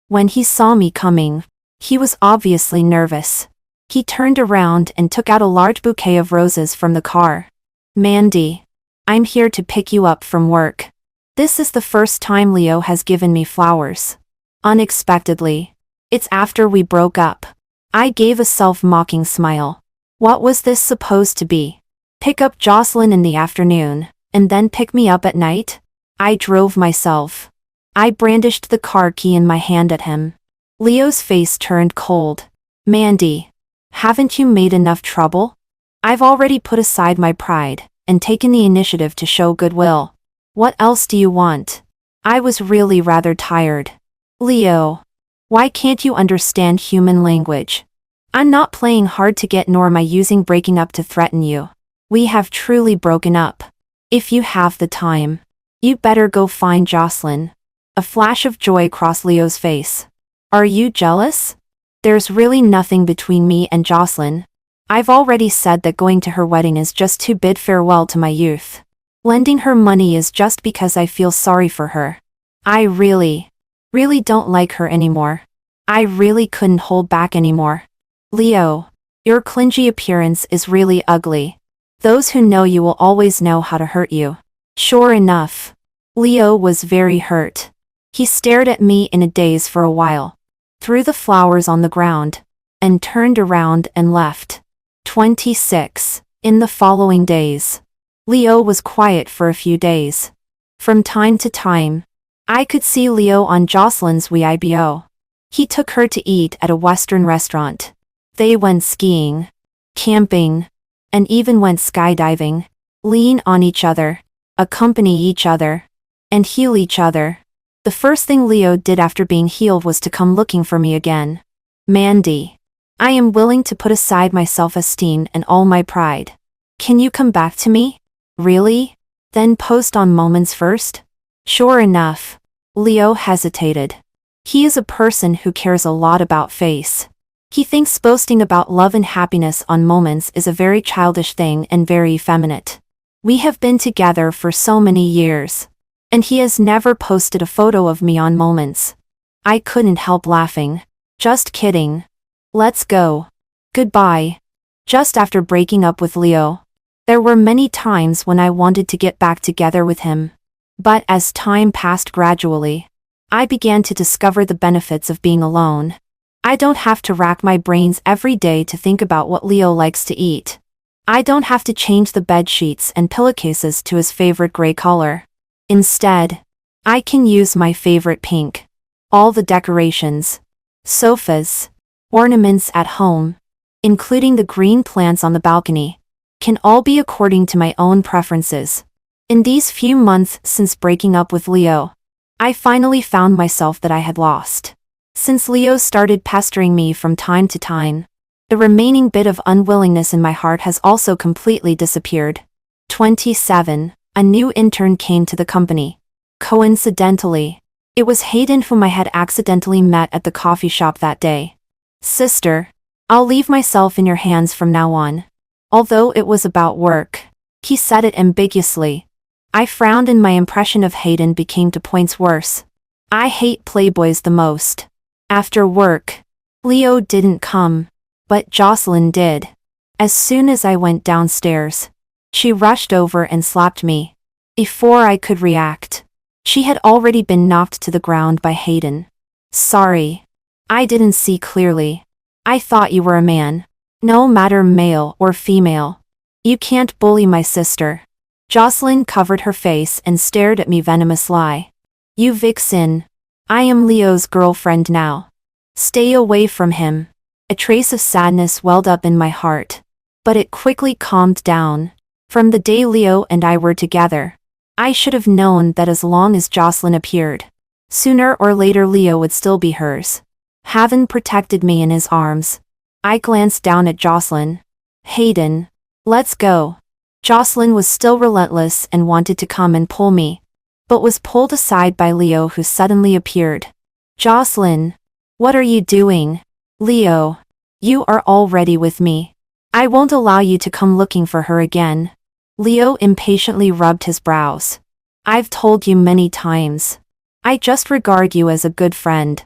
When he saw me coming, he was obviously nervous. He turned around and took out a large bouquet of roses from the car. Mandy, I'm here to pick you up from work. This is the first time Leo has given me flowers. Unexpectedly. It's after we broke up. I gave a self-mocking smile. What was this supposed to be? Pick up Jocelyn in the afternoon, and then pick me up at night? I drove myself. I brandished the car key in my hand at him. Leo's face turned cold. Mandy, haven't you made enough trouble? I've already put aside my pride, and taken the initiative to show goodwill. What else do you want? I was really rather tired. Leo, why can't you understand human language? I'm not playing hard to get nor am I using breaking up to threaten you. We have truly broken up. If you have the time, you better go find Jocelyn. A flash of joy crossed Leo's face. Are you jealous? There's really nothing between me and Jocelyn. I've already said that going to her wedding is just to bid farewell to my youth. Lending her money is just because I feel sorry for her. I really don't like her anymore. I really couldn't hold back anymore. Leo, your clingy appearance is really ugly. Those who know you will always know how to hurt you. Sure enough. Leo was very hurt. He stared at me in a daze for a while, threw the flowers on the ground, and turned around and left. 26. In the following days, Leo was quiet for a few days. From time to time, I could see Leo on Jocelyn's Weibo. He took her to eat at a Western restaurant. They went skiing, camping, and even went skydiving, lean on each other, accompany each other, and heal each other. The first thing Leo did after being healed was to come looking for me again. Mandy, I am willing to put aside my self-esteem and all my pride. Can you come back to me? Really? Then post on Moments first? Sure enough. Leo hesitated. He is a person who cares a lot about face. He thinks boasting about love and happiness on Moments is a very childish thing and very effeminate. We have been together for so many years. And he has never posted a photo of me on Moments. I couldn't help laughing. Just kidding. Let's go. Goodbye. Just after breaking up with Leo, there were many times when I wanted to get back together with him. But as time passed gradually, I began to discover the benefits of being alone. I don't have to rack my brains every day to think about what Leo likes to eat. I don't have to change the bed sheets and pillowcases to his favorite gray color. Instead, I can use my favorite pink. All the decorations, sofas, ornaments at home, including the green plants on the balcony, can all be according to my own preferences. In these few months since breaking up with Leo, I finally found myself that I had lost. Since Leo started pestering me from time to time, the remaining bit of unwillingness in my heart has also completely disappeared. 27. A new intern came to the company. Coincidentally, it was Hayden whom I had accidentally met at the coffee shop that day. Sister, I'll leave myself in your hands from now on. Although it was about work, he said it ambiguously. I frowned and my impression of Hayden became 2 points worse. I hate playboys the most. After work, Leo didn't come, but Jocelyn did. As soon as I went downstairs, she rushed over and slapped me. Before I could react, she had already been knocked to the ground by Hayden. Sorry. I didn't see clearly. I thought you were a man. No matter male or female. You can't bully my sister. Jocelyn covered her face and stared at me venomous lie. You vixen. I am Leo's girlfriend now. Stay away from him. A trace of sadness welled up in my heart. But it quickly calmed down. From the day Leo and I were together, I should have known that as long as Jocelyn appeared, sooner or later Leo would still be hers. Having protected me in his arms, I glanced down at Jocelyn. Hayden. Let's go. Jocelyn was still relentless and wanted to come and pull me, but was pulled aside by Leo, who suddenly appeared. Jocelyn. What are you doing? Leo. You are already with me. I won't allow you to come looking for her again. Leo impatiently rubbed his brows. I've told you many times. I just regard you as a good friend.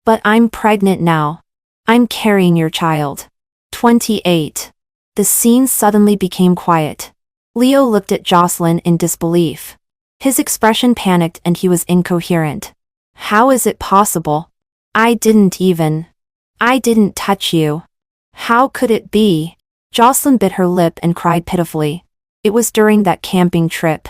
But I'm pregnant now. I'm carrying your child. 28. The scene suddenly became quiet. Leo looked at Jocelyn in disbelief. His expression panicked and he was incoherent. How is it possible? I didn't touch you. How could it be? Jocelyn bit her lip and cried pitifully. It was during that camping trip.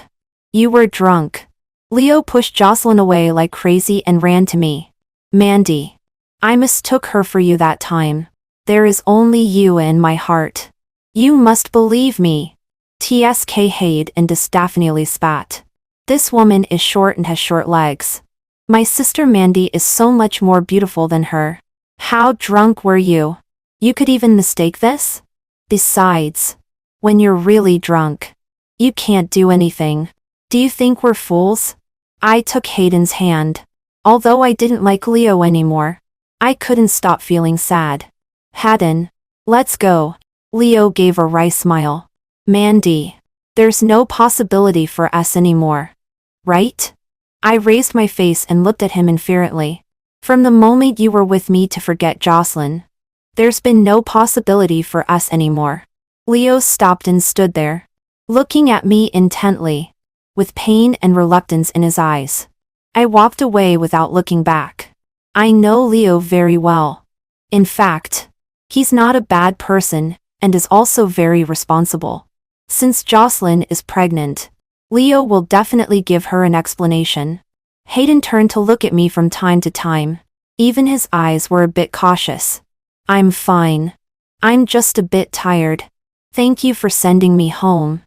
You were drunk. Leo pushed Jocelyn away like crazy and ran to me. Mandy. I mistook her for you that time. There is only you in my heart. You must believe me. Tsk Hayed and disdainfully spat. This woman is short and has short legs. My sister Mandy is so much more beautiful than her. How drunk were you? You could even mistake this? Besides, when you're really drunk, you can't do anything. Do you think we're fools? I took Hayden's hand. Although I didn't like Leo anymore, I couldn't stop feeling sad. Hayden, let's go. Leo gave a wry smile. Mandy, there's no possibility for us anymore. Right? I raised my face and looked at him inferently. From the moment you were with me to forget Jocelyn, there's been no possibility for us anymore. Leo stopped and stood there, looking at me intently, with pain and reluctance in his eyes. I walked away without looking back. I know Leo very well. In fact, he's not a bad person, and is also very responsible. Since Jocelyn is pregnant, Leo will definitely give her an explanation. Hayden turned to look at me from time to time. Even his eyes were a bit cautious. I'm fine. I'm just a bit tired. Thank you for sending me home.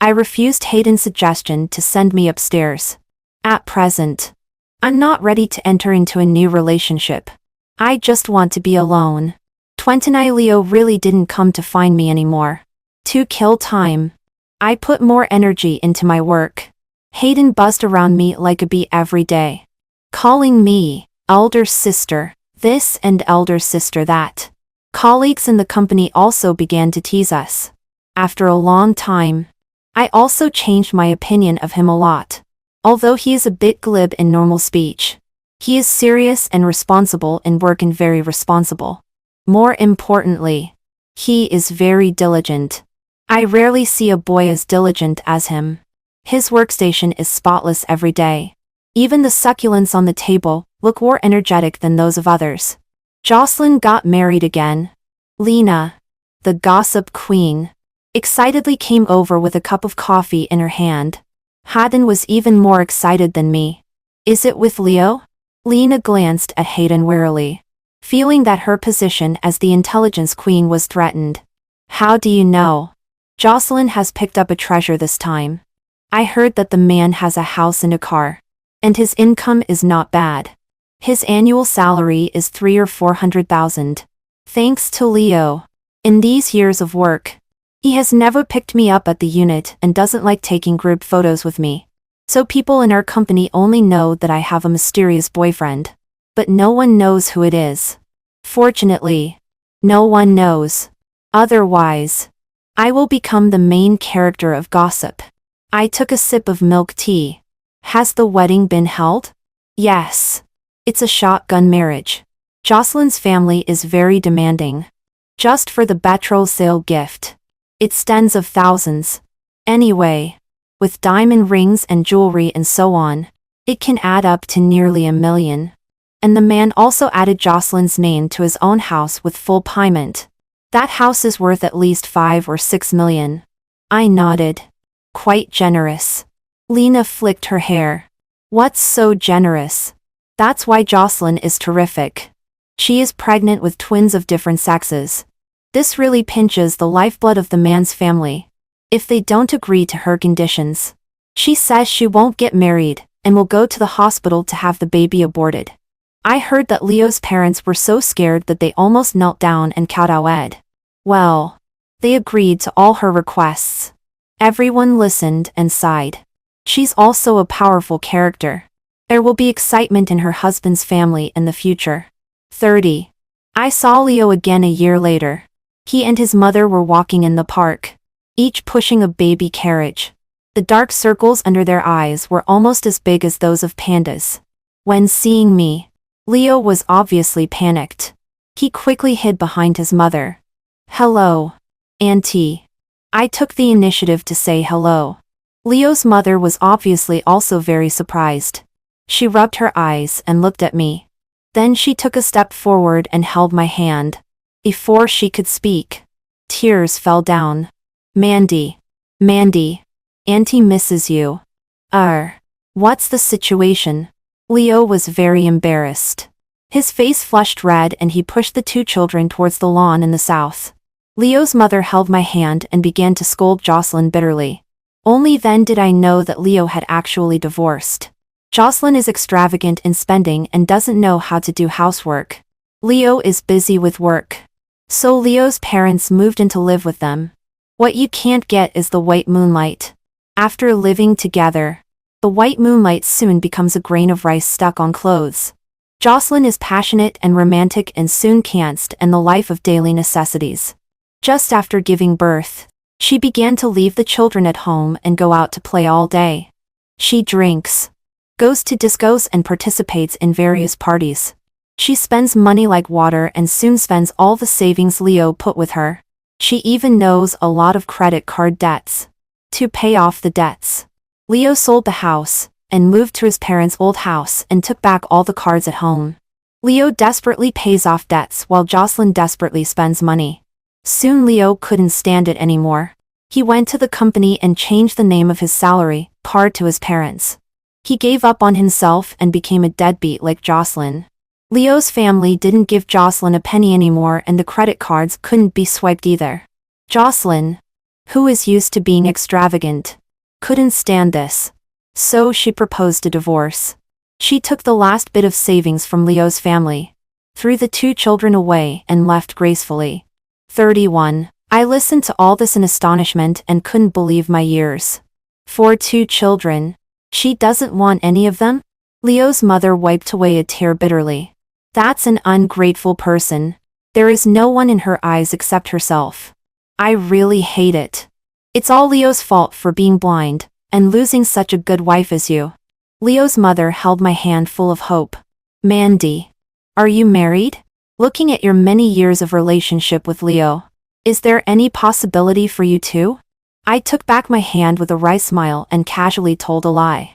I refused Hayden's suggestion to send me upstairs. At present, I'm not ready to enter into a new relationship. I just want to be alone. 29 Leo really didn't come to find me anymore. To kill time, I put more energy into my work. Hayden buzzed around me like a bee every day, calling me elder sister this and elder sister that. Colleagues in the company also began to tease us. After a long time, I also changed my opinion of him a lot. Although he is a bit glib in normal speech, he is serious and responsible in work and very responsible. More importantly, he is very diligent. I rarely see a boy as diligent as him. His workstation is spotless every day. Even the succulents on the table look more energetic than those of others. Jocelyn got married again. Lena, the gossip queen, excitedly came over with a cup of coffee in her hand. Hayden was even more excited than me. Is it with Leo? Lena glanced at Hayden warily, feeling that her position as the intelligence queen was threatened. How do you know? Jocelyn has picked up a treasure this time. I heard that the man has a house and a car, and his income is not bad. His annual salary is 300,000 or 400,000. Thanks to Leo. In these years of work, he has never picked me up at the unit and doesn't like taking group photos with me. So people in our company only know that I have a mysterious boyfriend. But no one knows who it is. Fortunately, no one knows. Otherwise, I will become the main character of gossip. I took a sip of milk tea. Has the wedding been held? Yes. It's a shotgun marriage. Jocelyn's family is very demanding. Just for the betrothal sale gift, it's tens of thousands. Anyway, with diamond rings and jewelry and so on, it can add up to nearly $1 million. And the man also added Jocelyn's name to his own house with full payment. That house is worth at least 5 or 6 million. I nodded. Quite generous. Lena flicked her hair. What's so generous? That's why Jocelyn is terrific. She is pregnant with twins of different sexes. This really pinches the lifeblood of the man's family. If they don't agree to her conditions, she says she won't get married and will go to the hospital to have the baby aborted. I heard that Leo's parents were so scared that they almost knelt down and kowtowed. Well, they agreed to all her requests. Everyone listened and sighed. She's also a powerful character. There will be excitement in her husband's family in the future. 30. I saw Leo again a year later. He and his mother were walking in the park, each pushing a baby carriage. The dark circles under their eyes were almost as big as those of pandas. When seeing me, Leo was obviously panicked. He quickly hid behind his mother. Hello, Auntie. I took the initiative to say hello. Leo's mother was obviously also very surprised. She rubbed her eyes and looked at me. Then she took a step forward and held my hand. Before she could speak, tears fell down. Mandy. Auntie misses you. What's the situation? Leo was very embarrassed. His face flushed red and he pushed the 2 children towards the lawn in the south. Leo's mother held my hand and began to scold Jocelyn bitterly. Only then did I know that Leo had actually divorced. Jocelyn is extravagant in spending and doesn't know how to do housework. Leo is busy with work. So Leo's parents moved in to live with them. What you can't get is the white moonlight. After living together, the white moonlight soon becomes a grain of rice stuck on clothes. Jocelyn is passionate and romantic and soon can't stand the life of daily necessities. Just after giving birth, she began to leave the children at home and go out to play all day. She drinks, goes to discos and participates in various parties. She spends money like water and soon spends all the savings Leo put with her. She even knows a lot of credit card debts. To pay off the debts, Leo sold the house and moved to his parents' old house and took back all the cards at home. Leo desperately pays off debts while Jocelyn desperately spends money. Soon Leo couldn't stand it anymore. He went to the company and changed the name of his salary card to his parents. He gave up on himself and became a deadbeat like Jocelyn. Leo's family didn't give Jocelyn a penny anymore and the credit cards couldn't be swiped either. Jocelyn, who is used to being extravagant, couldn't stand this. So she proposed a divorce. She took the last bit of savings from Leo's family, threw the 2 children away and left gracefully. 31. I listened to all this in astonishment and couldn't believe my ears. For 2 children, she doesn't want any of them? Leo's mother wiped away a tear bitterly. That's an ungrateful person. There is no one in her eyes except herself. I really hate it. It's all Leo's fault for being blind and losing such a good wife as you. Leo's mother held my hand full of hope. Mandy, are you married? Looking at your many years of relationship with Leo, is there any possibility for you too? I took back my hand with a wry smile and casually told a lie.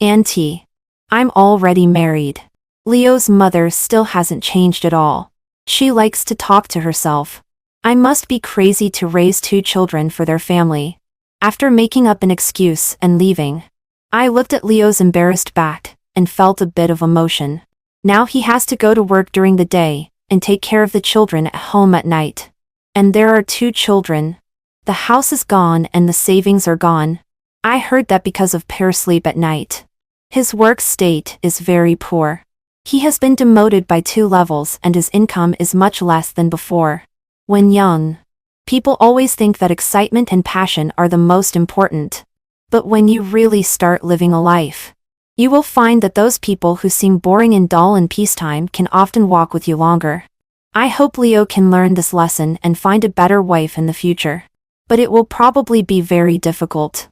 Auntie, I'm already married. Leo's mother still hasn't changed at all. She likes to talk to herself. I must be crazy to raise 2 children for their family. After making up an excuse and leaving, I looked at Leo's embarrassed back and felt a bit of emotion. Now he has to go to work during the day and take care of the children at home at night. And there are 2 children. The house is gone and the savings are gone. I heard that because of poor sleep at night. His work state is very poor. He has been demoted by 2 levels and his income is much less than before. When young, people always think that excitement and passion are the most important. But when you really start living a life, you will find that those people who seem boring and dull in peacetime can often walk with you longer. I hope Leo can learn this lesson and find a better wife in the future. But it will probably be very difficult.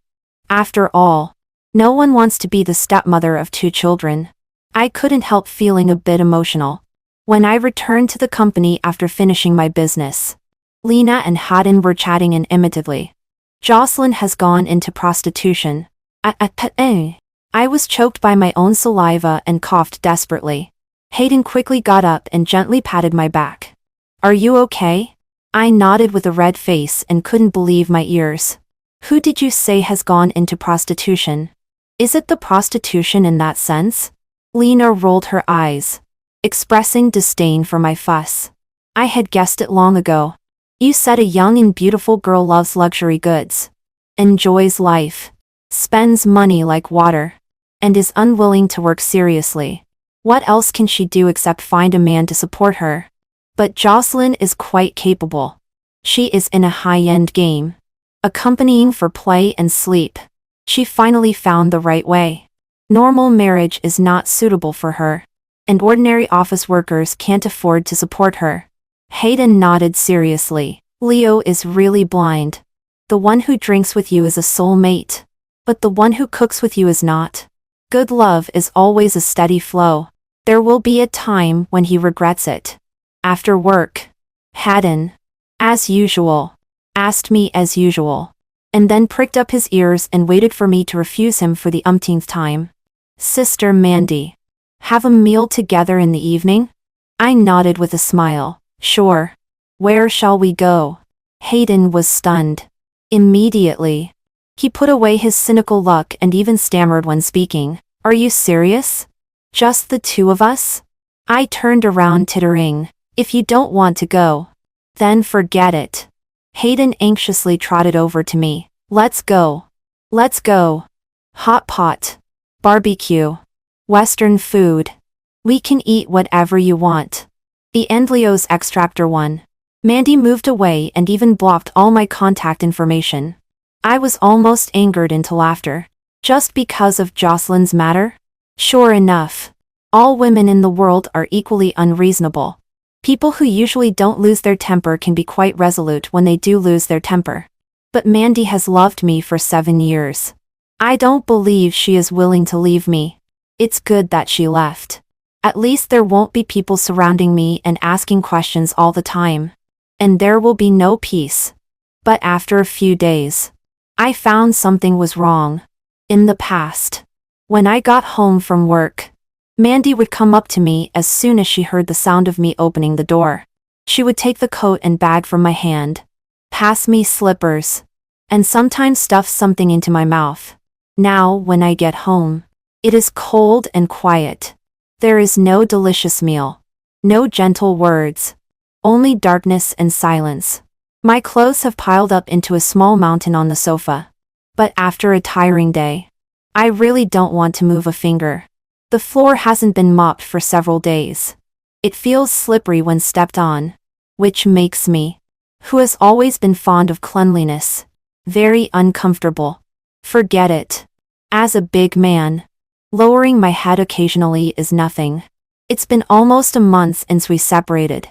After all, no one wants to be the stepmother of 2 children. I couldn't help feeling a bit emotional. When I returned to the company after finishing my business, Lena and Haden were chatting inimicably. Jocelyn has gone into prostitution. I was choked by my own saliva and coughed desperately. Hayden quickly got up and gently patted my back. Are you okay? I nodded with a red face and couldn't believe my ears. Who did you say has gone into prostitution? Is it the prostitution in that sense? Lena rolled her eyes, expressing disdain for my fuss. I had guessed it long ago. You said a young and beautiful girl loves luxury goods, enjoys life, spends money like water, and is unwilling to work seriously. What else can she do except find a man to support her? But Jocelyn is quite capable. She is in a high-end game, accompanying for play and sleep. She finally found the right way. Normal marriage is not suitable for her, and ordinary office workers can't afford to support her. Hayden nodded seriously. Leo is really blind. The one who drinks with you is a soulmate, but the one who cooks with you is not. Good love is always a steady flow. There will be a time when he regrets it. After work, Haddon, as usual, asked me as usual, and then pricked up his ears and waited for me to refuse him for the umpteenth time. Sister Mandy, have a meal together in the evening? I nodded with a smile. Sure. Where shall we go? Hayden was stunned. Immediately, he put away his cynical look and even stammered when speaking. Are you serious? Just the two of us? I turned around tittering. If you don't want to go, then forget it. Hayden anxiously trotted over to me. Let's go. Let's go. Hot pot. Barbecue. Western food. We can eat whatever you want. The Endleo's extractor one. Mandy moved away and even blocked all my contact information. I was almost angered into laughter. Just because of Jocelyn's matter? Sure enough. All women in the world are equally unreasonable. People who usually don't lose their temper can be quite resolute when they do lose their temper. But Mandy has loved me for 7 years. I don't believe she is willing to leave me. It's good that she left. At least there won't be people surrounding me and asking questions all the time. And there will be no peace. But after a few days, I found something was wrong. In the past, when I got home from work, Mandy would come up to me as soon as she heard the sound of me opening the door. She would take the coat and bag from my hand, pass me slippers, and sometimes stuff something into my mouth. Now, when I get home, it is cold and quiet. There is no delicious meal, no gentle words, only darkness and silence. My clothes have piled up into a small mountain on the sofa. But after a tiring day, I really don't want to move a finger. The floor hasn't been mopped for several days. It feels slippery when stepped on, which makes me, who has always been fond of cleanliness, very uncomfortable. Forget it. As a big man, lowering my head occasionally is nothing. It's been almost a month since we separated.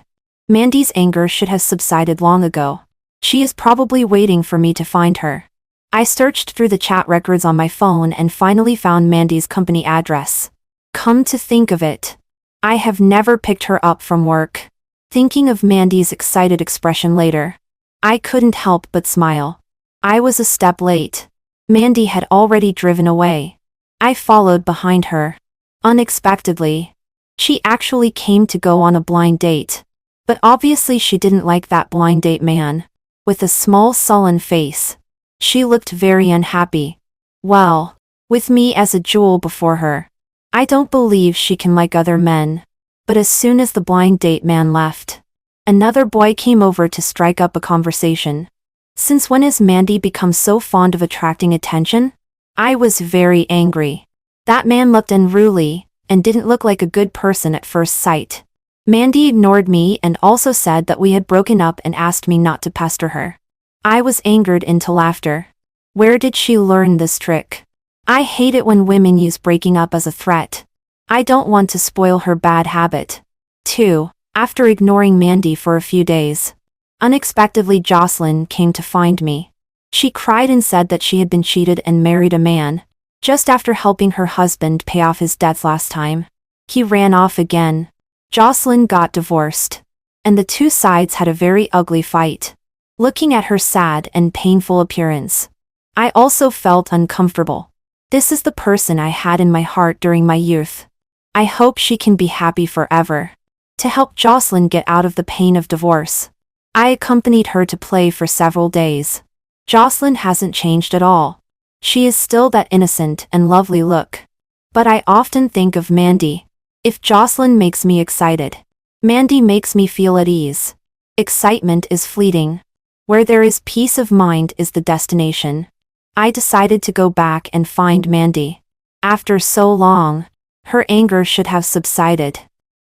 Mandy's anger should have subsided long ago. She is probably waiting for me to find her. I searched through the chat records on my phone and finally found Mandy's company address. Come to think of it, I have never picked her up from work. Thinking of Mandy's excited expression later, I couldn't help but smile. I was a step late. Mandy had already driven away. I followed behind her. Unexpectedly, she actually came to go on a blind date. But obviously she didn't like that blind date man. With a small sullen face, she looked very unhappy. Well, with me as a jewel before her, I don't believe she can like other men. But as soon as the blind date man left, another boy came over to strike up a conversation. Since when has Mandy become so fond of attracting attention? I was very angry. That man looked unruly, and didn't look like a good person at first sight. Mandy ignored me and also said that we had broken up and asked me not to pester her. I was angered into laughter. Where did she learn this trick? I hate it when women use breaking up as a threat. I don't want to spoil her bad habit. 2. After ignoring Mandy for a few days, unexpectedly Jocelyn came to find me. She cried and said that she had been cheated and married a man, just after helping her husband pay off his debts last time. He ran off again. Jocelyn got divorced, and the two sides had a very ugly fight. Looking at her sad and painful appearance, I also felt uncomfortable. This is the person I had in my heart during my youth. I hope she can be happy forever. To help Jocelyn get out of the pain of divorce, I accompanied her to play for several days. Jocelyn hasn't changed at all. She is still that innocent and lovely look. But I often think of Mandy. If Jocelyn makes me excited, Mandy makes me feel at ease. Excitement is fleeting. Where there is peace of mind is the destination. I decided to go back and find Mandy. After so long, her anger should have subsided.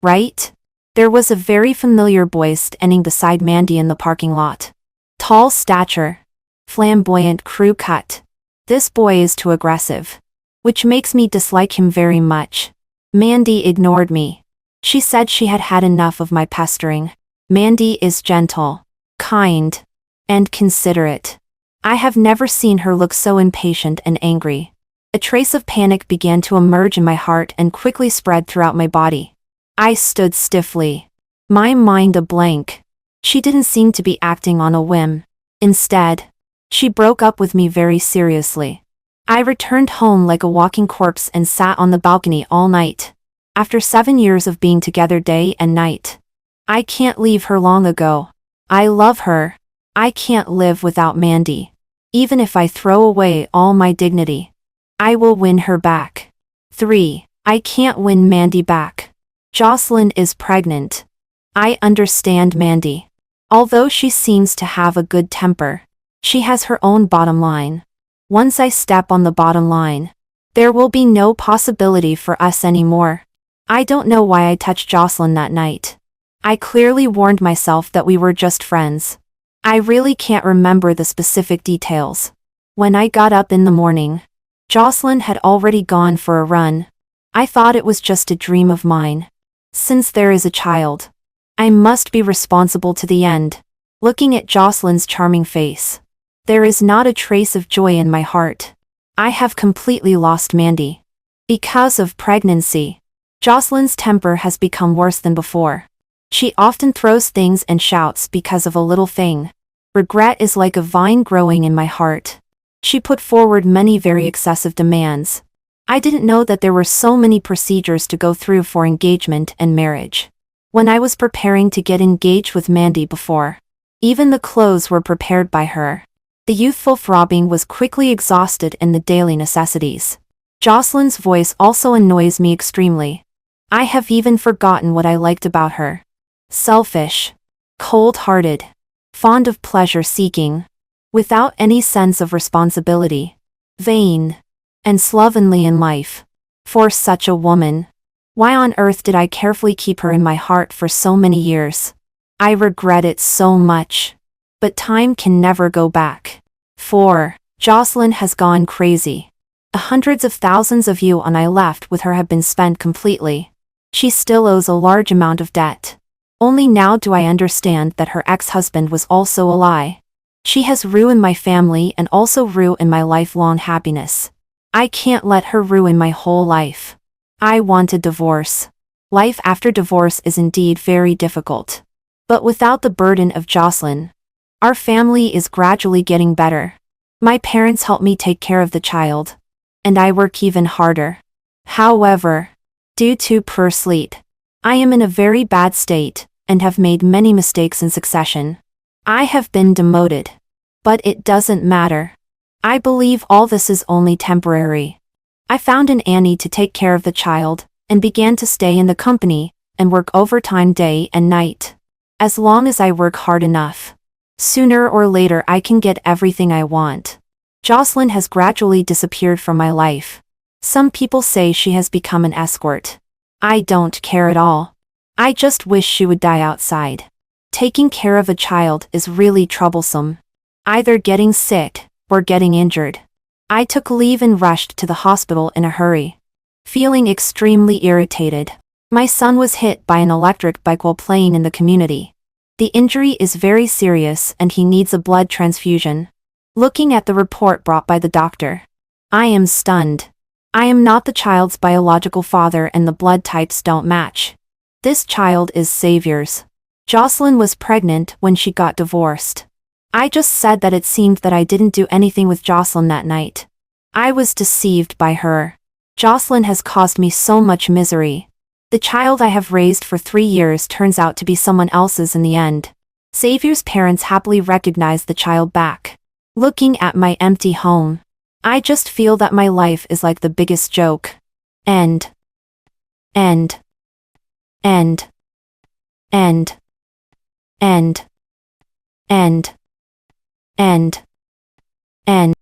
Right? There was a very familiar boy standing beside Mandy in the parking lot. Tall stature. Flamboyant crew cut. This boy is too aggressive, which makes me dislike him very much. Mandy ignored me. She said she had had enough of my pestering. Mandy is gentle, kind, and considerate. I have never seen her look so impatient and angry. A trace of panic began to emerge in my heart and quickly spread throughout my body. I stood stiffly, my mind a blank. She didn't seem to be acting on a whim. Instead, she broke up with me very seriously. I returned home like a walking corpse and sat on the balcony all night. After 7 years of being together day and night, I can't leave her long ago. I love her. I can't live without Mandy. Even if I throw away all my dignity, I will win her back. 3. I can't win Mandy back. Jocelyn is pregnant. I understand Mandy. Although she seems to have a good temper, she has her own bottom line. Once I step on the bottom line, there will be no possibility for us anymore. I don't know why I touched Jocelyn that night. I clearly warned myself that we were just friends. I really can't remember the specific details. When I got up in the morning, Jocelyn had already gone for a run. I thought it was just a dream of mine. Since there is a child, I must be responsible to the end. Looking at Jocelyn's charming face, there is not a trace of joy in my heart. I have completely lost Mandy. Because of pregnancy, Jocelyn's temper has become worse than before. She often throws things and shouts because of a little thing. Regret is like a vine growing in my heart. She put forward many very excessive demands. I didn't know that there were so many procedures to go through for engagement and marriage. When I was preparing to get engaged with Mandy before, even the clothes were prepared by her. The youthful throbbing was quickly exhausted in the daily necessities. Jocelyn's voice also annoys me extremely. I have even forgotten what I liked about her. Selfish, cold-hearted, fond of pleasure-seeking, without any sense of responsibility, vain, and slovenly in life. For such a woman, why on earth did I carefully keep her in my heart for so many years? I regret it so much. But time can never go back. 4. Jocelyn has gone crazy. Hundreds of thousands of yuan I left with her have been spent completely. She still owes a large amount of debt. Only now do I understand that her ex-husband was also a lie. She has ruined my family and also ruined my lifelong happiness. I can't let her ruin my whole life. I want a divorce. Life after divorce is indeed very difficult. But without the burden of Jocelyn, our family is gradually getting better. My parents help me take care of the child, and I work even harder. However, due to poor sleep, I am in a very bad state and have made many mistakes in succession. I have been demoted. But it doesn't matter. I believe all this is only temporary. I found an Annie to take care of the child, and began to stay in the company, and work overtime day and night. As long as I work hard enough, sooner or later I can get everything I want. Jocelyn has gradually disappeared from my life. Some people say she has become an escort. I don't care at all. I just wish she would die outside. Taking care of a child is really troublesome. Either getting sick, or getting injured. I took leave and rushed to the hospital in a hurry. Feeling extremely irritated, my son was hit by an electric bike while playing in the community. The injury is very serious and he needs a blood transfusion. Looking at the report brought by the doctor, I am stunned. I am not the child's biological father and the blood types don't match. This child is Xavier's. Jocelyn was pregnant when she got divorced. I just said that it seemed that I didn't do anything with Jocelyn that night. I was deceived by her. Jocelyn has caused me so much misery. The child I have raised for 3 years turns out to be someone else's in the end. Xavier's parents happily recognize the child back. Looking at my empty home, I just feel that my life is like the biggest joke. End. End. End. End. End. End. End. End.